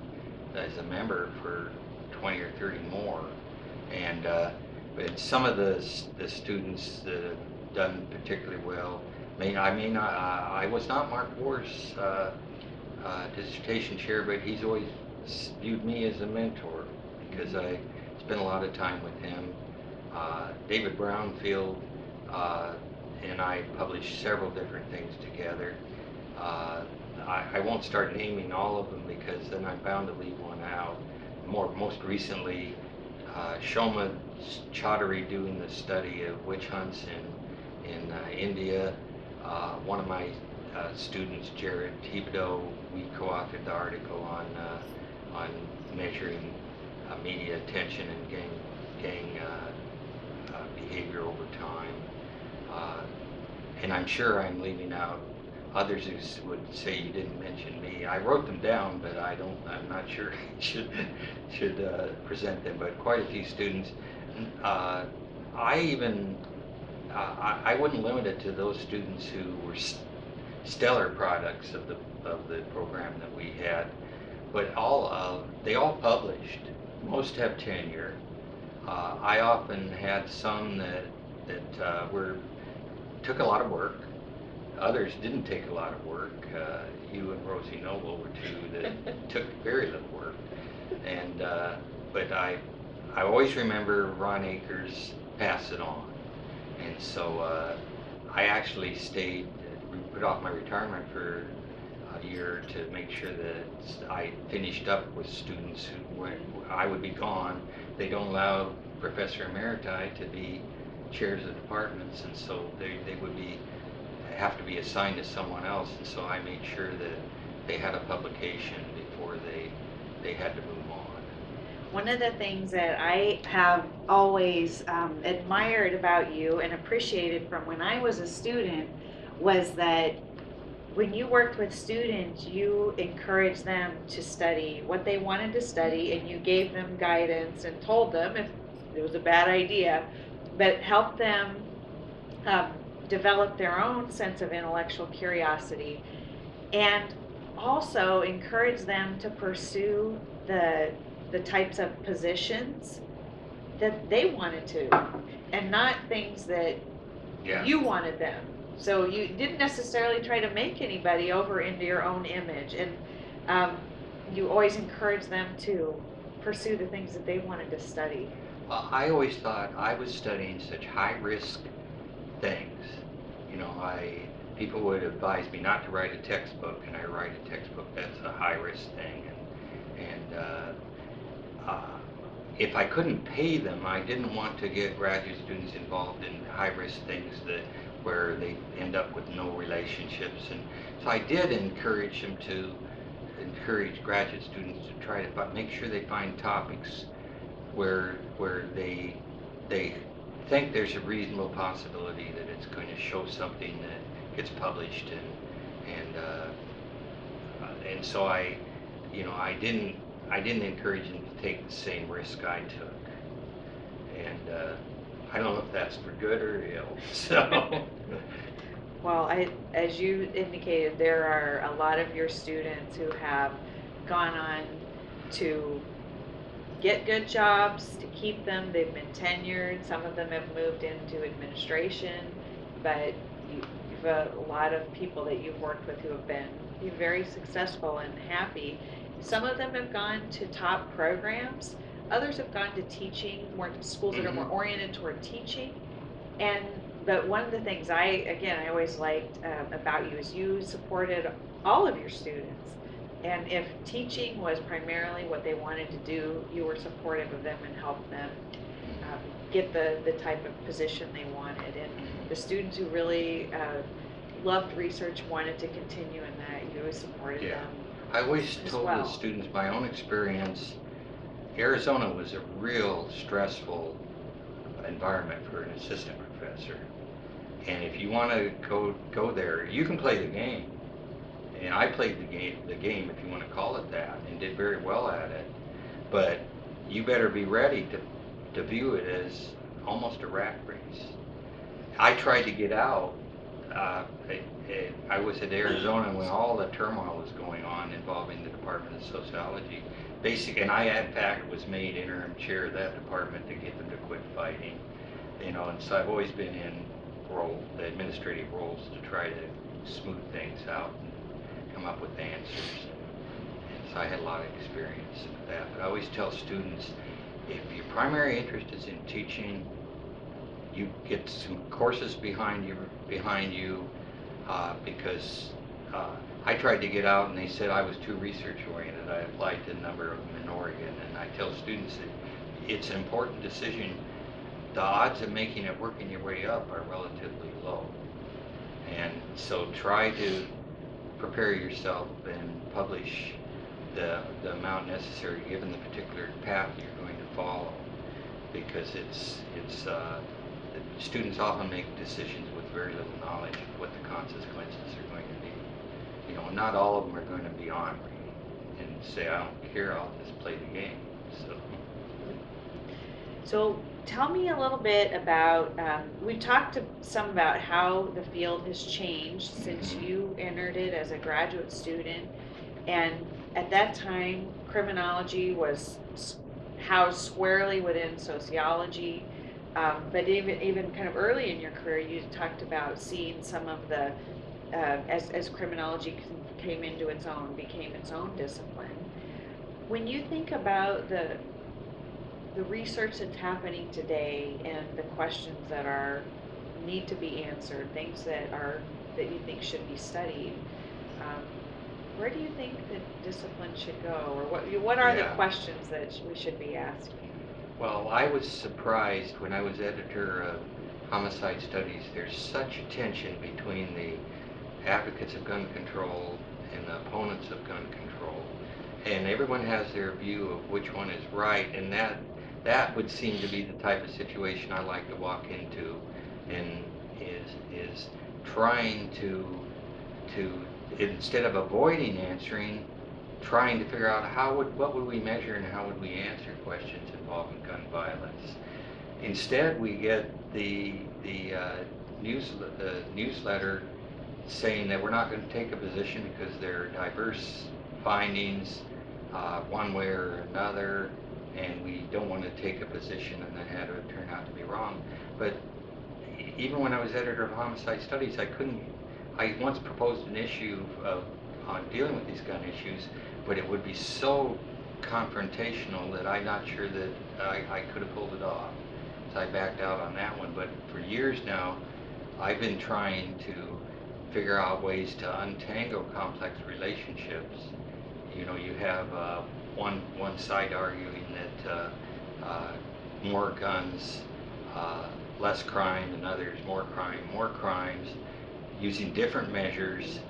as a member for 20 or 30 more. And but some of the students that have done particularly well. I was not Mark Ward's dissertation chair, but he's always viewed me as a mentor because I spent a lot of time with him. David Brownfield and I published several different things together. I won't start naming all of them because then I'm bound to leave one out. Most recently, Shoma Chaudhary doing the study of witch hunts in India. One of my students, Jared Thibodeau, we co-authored the article on measuring media attention and gang behavior over time. And I'm sure I'm leaving out others who would say you didn't mention me. I wrote them down, but I'm not sure I should present them. But quite a few students. I wouldn't limit it to those students who were stellar products of the program that we had, but they all published. Most have tenure. I often had some that took a lot of work. Others didn't take a lot of work. You and Rosie Noble were two that took very little work. And but I always remember Ron Akers pass it on. And so I actually put off my retirement for a year to make sure that I finished up with students I would be gone. They don't allow Professor Emeriti to be chairs of departments, and so they would have to be assigned to someone else. And so I made sure that they had a publication before they had to move on. One of the things that I have always admired about you and appreciated from when I was a student was that when you worked with students, you encouraged them to study what they wanted to study, and you gave them guidance and told them if it was a bad idea, but helped them develop their own sense of intellectual curiosity, and also encourage them to pursue the types of positions that they wanted to, and not things that you wanted them. So you didn't necessarily try to make anybody over into your own image, and you always encouraged them to pursue the things that they wanted to study. Well, I always thought I was studying such high-risk things. You know, people would advise me not to write a textbook, and I write a textbook that's a high-risk thing. And if I couldn't pay them, I didn't want to get graduate students involved in high-risk things where they end up with no relationships. And so I did encourage graduate students to try to make sure they find topics where they think there's a reasonable possibility that it's going to show something that gets published, and so I didn't encourage them to take the same risk I took, and I don't know if that's for good or ill. So. Well, as you indicated, there are a lot of your students who have gone on to get good jobs, to keep them. They've been tenured. Some of them have moved into administration, but you've a lot of people that you've worked with who have been very successful and happy. Some of them have gone to top programs. Others have gone to teaching, more schools that are more oriented toward teaching. But one of the things I always liked about you is you supported all of your students. And if teaching was primarily what they wanted to do, you were supportive of them and helped them get the type of position they wanted. And the students who really loved research, wanted to continue in that, you always supported them. I always told the students my own experience. Arizona was a real stressful environment for an assistant professor. And if you want to go there, you can play the game. And I played the game, if you want to call it that, and did very well at it. But you better be ready to view it as almost a rat race. I tried to get out. I was at Arizona when all the turmoil was going on involving the Department of Sociology. And I, in fact, was made interim chair of that department to get them to quit fighting. And so I've always been in the administrative roles to try to smooth things out and come up with answers. And so I had a lot of experience with that. But I always tell students, if your primary interest is in teaching, you get some courses behind you because I tried to get out and they said I was too research oriented. I applied to a number of them in Oregon, and I tell students that it's an important decision. The odds of making it working your way up are relatively low, and so try to prepare yourself and publish the amount necessary given the particular path you're going to follow, because students often make decisions with very little knowledge of what the consequences are going to be. Not all of them are going to be ornery and say, I don't care, I'll just play the game. So tell me a little bit about, we talked some about how the field has changed since you entered it as a graduate student. And at that time, criminology was housed squarely within sociology. But even kind of early in your career, you talked about seeing some of the, as criminology came into its own, became its own discipline. When you think about the research that's happening today and the questions that need to be answered, things that you think should be studied, where do you think the discipline should go, or what are the questions that we should be asking? Well, I was surprised when I was editor of Homicide Studies. There's such tension between the advocates of gun control and the opponents of gun control, and everyone has their view of which one is right, and that would seem to be the type of situation I like to walk into, and is trying to instead of avoiding answering, trying to figure out what would we measure and how would we answer questions involving gun violence. Instead, we get the newsletter saying that we're not going to take a position because there are diverse findings one way or another, and we don't want to take a position and then have it turn out to be wrong. But even when I was editor of Homicide Studies, I once proposed an issue on dealing with these gun issues, but it would be so confrontational that I'm not sure that I could have pulled it off. So I backed out on that one. But for years now, I've been trying to figure out ways to untangle complex relationships. You have one side arguing more guns, less crime, and others more crime, more crimes, using different measures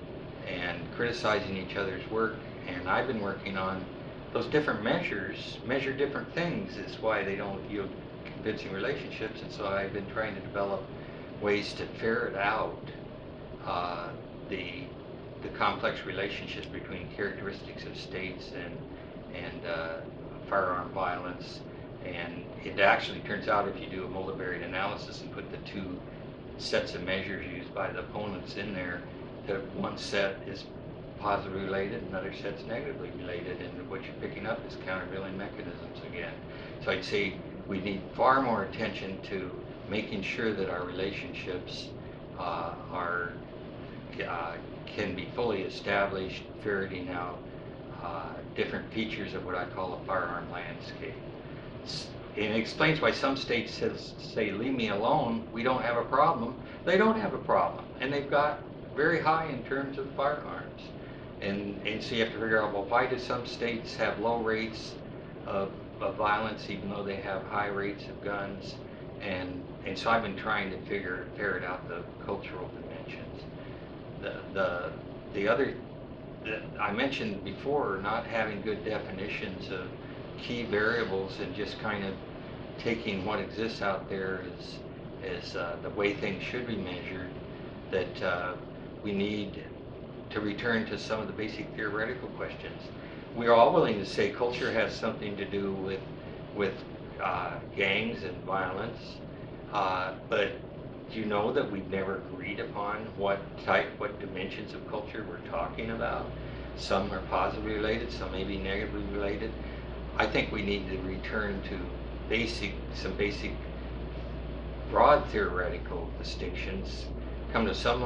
and criticizing each other's work. And I've been working on those different measures, measure different things. Is why they don't yield convincing relationships. And so I've been trying to develop ways to ferret out the complex relationships between characteristics of states and firearm violence. And it actually turns out if you do a multivariate analysis and put the two sets of measures used by the opponents in there, that one set is positively related, another set's negatively related, and what you're picking up is countervailing mechanisms again. So I'd say we need far more attention to making sure that our relationships can be fully established, ferreting out different features of what I call a firearm landscape. And it explains why some states say, leave me alone, we don't have a problem. They don't have a problem, and they've got very high in terms of firearms. And so you have to figure out, well, why do some states have low rates of violence even though they have high rates of guns? And so I've been trying to ferret out the cultural dimensions. The other that I mentioned before, not having good definitions of key variables and just kind of taking what exists out there as the way things should be measured, that we need to return to some of the basic theoretical questions. We are all willing to say culture has something to do with gangs and violence, but do you know that we've never agreed upon what dimensions of culture we're talking about? Some are positively related, some may be negatively related. I think we need to return to some basic broad theoretical distinctions, come to some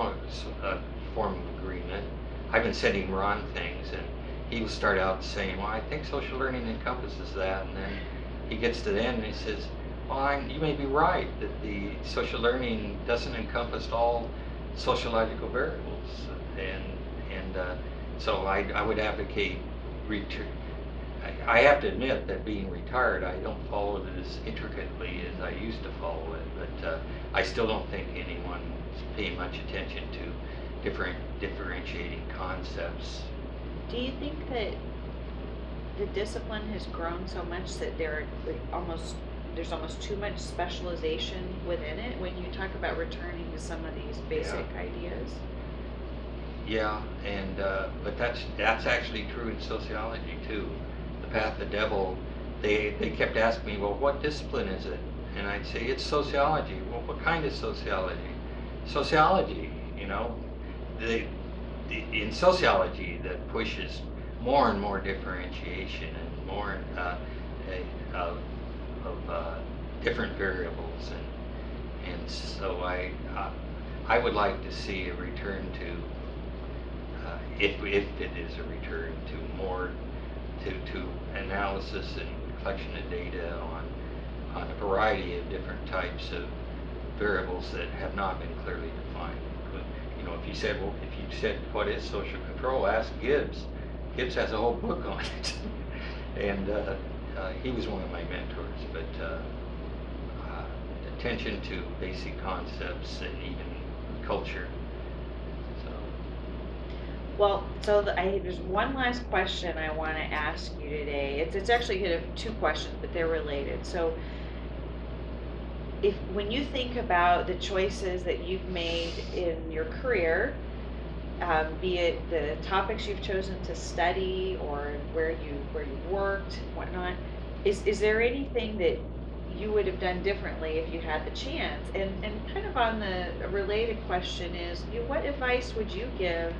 form of agreement. I've been sending Ron things, and he will start out saying, well, I think social learning encompasses that, and then he gets to the end and he says, well, you may be right that the social learning doesn't encompass all sociological variables, and so I would advocate I have to admit that being retired, I don't follow it as intricately as I used to follow it, but I still don't think anyone's paying much attention to differentiating concepts. Do you think that the discipline has grown so much that there's almost too much specialization within it when you talk about returning to some of these basic ideas? Yeah, and but that's actually true in sociology too. The Path of the Devil, they kept asking me, well, what discipline is it? And I'd say it's sociology. Well, what kind of sociology? Sociology, you know. In sociology that pushes more and more differentiation and more of different variables, and so I would like to see a return to if it is a return to more to analysis and collection of data on a variety of different types of variables that have not been clearly defined. You know, if you said what is social control, ask Gibbs. Gibbs has a whole book on it, and he was one of my mentors. But attention to basic concepts and even culture. Well, so there's one last question I want to ask you today. It's actually two questions, but they're related. So, when you think about the choices that you've made in your career, be it the topics you've chosen to study or where you worked, whatnot, is there anything that you would have done differently if you had the chance? And kind of on the related question is, what advice would you give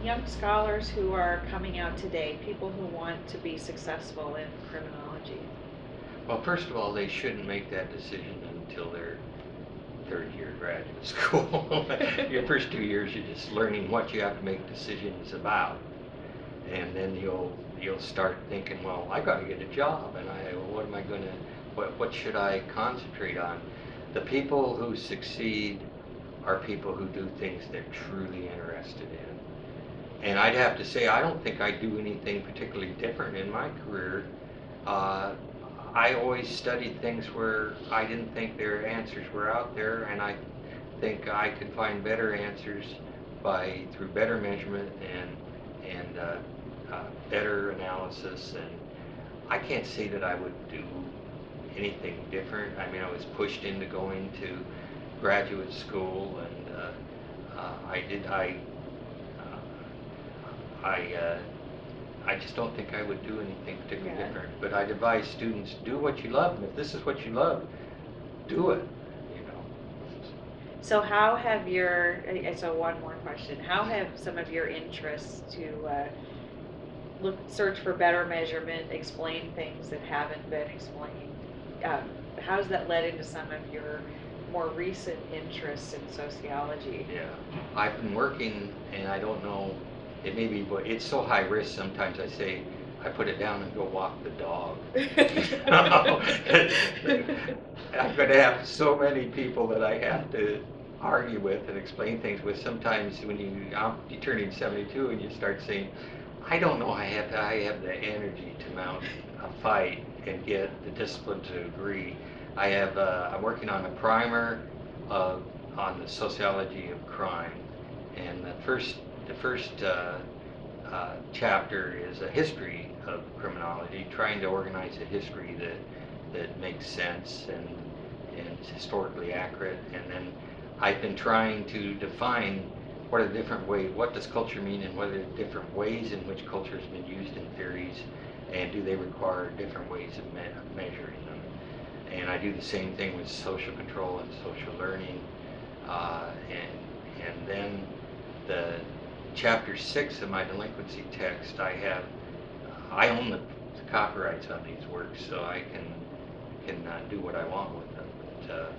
young scholars who are coming out today, people who want to be successful in criminology? Well, first of all, they shouldn't make that decision until their third year graduate school. Your first 2 years, you're just learning what you have to make decisions about, and then you'll start thinking, well, I got to get a job, and what should I concentrate on? The people who succeed are people who do things they're truly interested in. And I'd have to say, I don't think I do anything particularly different in my career. I always studied things where I didn't think their answers were out there, and I think I could find better answers through better measurement and better analysis. And I can't say that I would do anything different. I mean, I was pushed into going to graduate school, and I just don't think I would do anything particularly different. But I'd advise students, do what you love, and if this is what you love, do it, you know. So how have so one more question, how have some of your interests to search for better measurement, explain things that haven't been explained, how has that led into some of your more recent interests in sociology? Yeah, I've been working, and I don't know, it may be, but it's so high risk sometimes I say, I put it down and go walk the dog. I'm going to have so many people that I have to argue with and explain things with. Sometimes when you're turning 72 and you start saying, I don't know I have the energy to mount a fight and get the discipline to agree. I'm working on a primer on the sociology of crime, and the first chapter is a history of criminology, trying to organize a history that makes sense and is historically accurate. And then I've been trying to define what does culture mean, and what are the different ways in which culture has been used in theories, and do they require different ways of measuring them. And I do the same thing with social control and social learning. And then the chapter 6 of my delinquency text, I own the copyrights on these works, so I can do what I want with them. But,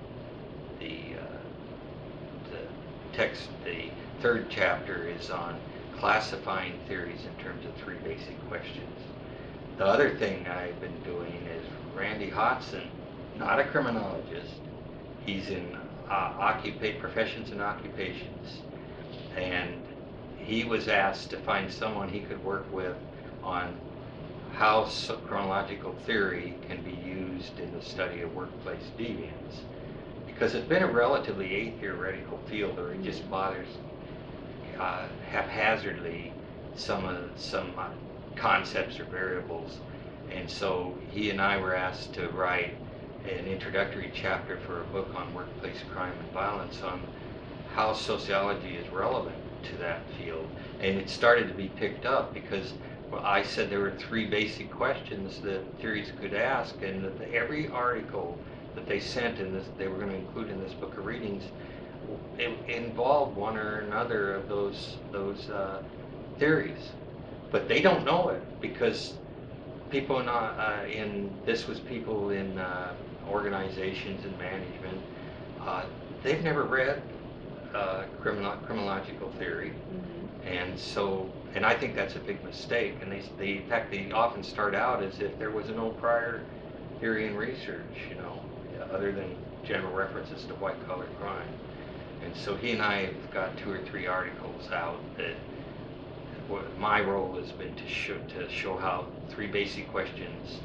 the third chapter is on classifying theories in terms of 3 basic questions. The other thing I've been doing is Randy Hodson, not a criminologist, he's in professions and occupations, and he was asked to find someone he could work with on how chronological theory can be used in the study of workplace deviance. Because it's been a relatively atheoretical field, or it just bothers haphazardly some concepts or variables. And so he and I were asked to write an introductory chapter for a book on workplace crime and violence, on how sociology is relevant to that field. And it started to be picked up because I said there were 3 basic questions that theories could ask, and that every article that they sent in this, they were going to include in this book of readings, it involved one or another of those theories. But they don't know it, because people this was people in organizations and management, they've never read criminological theory. Mm-hmm. And I think that's a big mistake. And in fact, they often start out as if there was no prior theory and research, other than general references to white-collar crime. And so he and I have got 2 or 3 articles out that my role has been to show how 3 basic questions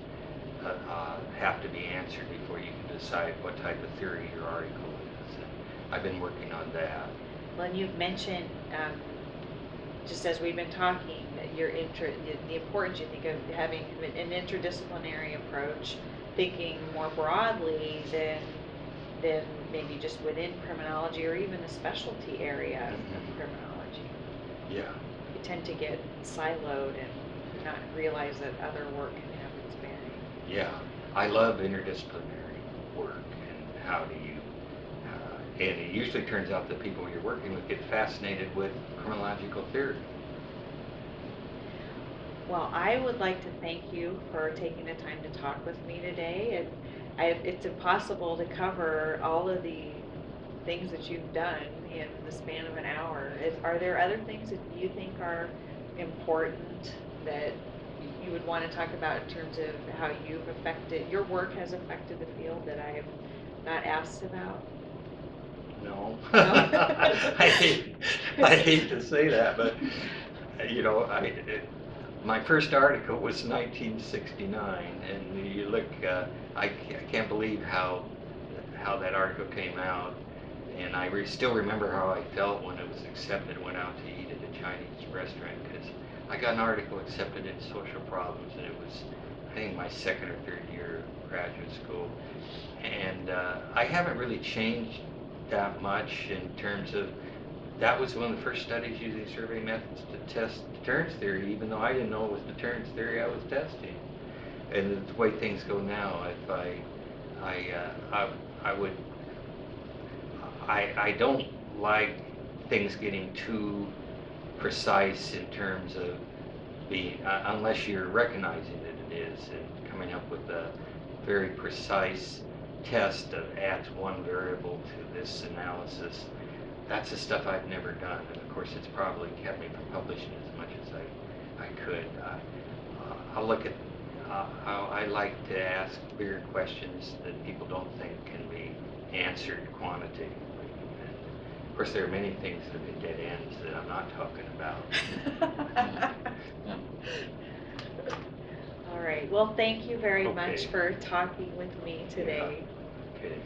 have to be answered before you can decide what type of theory your article is. And I've been working on that. Well, and you've mentioned, just as we've been talking, that the importance you think of having an interdisciplinary approach, thinking more broadly than maybe just within criminology or even the specialty area of criminology. Yeah. You tend to get siloed and not realize that other work can have its bearing. Yeah, I love interdisciplinary work, and how do you, and it usually turns out that people you're working with get fascinated with criminological theory. Well, I would like to thank you for taking the time to talk with me today. It's impossible to cover all of the things that you've done in the span of an hour. Are there other things that you think are important that you would want to talk about in terms of how your work has affected the field that I have not asked about? No. No? I hate to say that, but My first article was 1969, and you look, I can't believe how that article came out, and I still remember how I felt when it was accepted. I went out to eat at a Chinese restaurant because I got an article accepted in Social Problems, and it was, I think, my second or third year of graduate school, and I haven't really changed that much in terms of, that was one of the first studies using survey methods to test deterrence theory, even though I didn't know it was deterrence theory I was testing. And the way things go now, if I would, I don't like things getting too precise in terms of being, unless you're recognizing that it is, and coming up with a very precise test that adds one variable to this analysis. That's the stuff I've never done, and of course it's probably kept me from publishing as much as I could. I'll look at, I like to ask bigger questions that people don't think can be answered quantitatively. And of course there are many things that have been dead ends that I'm not talking about. Yeah. All right, well, thank you very much Okay. for talking with me today. Yeah. Okay.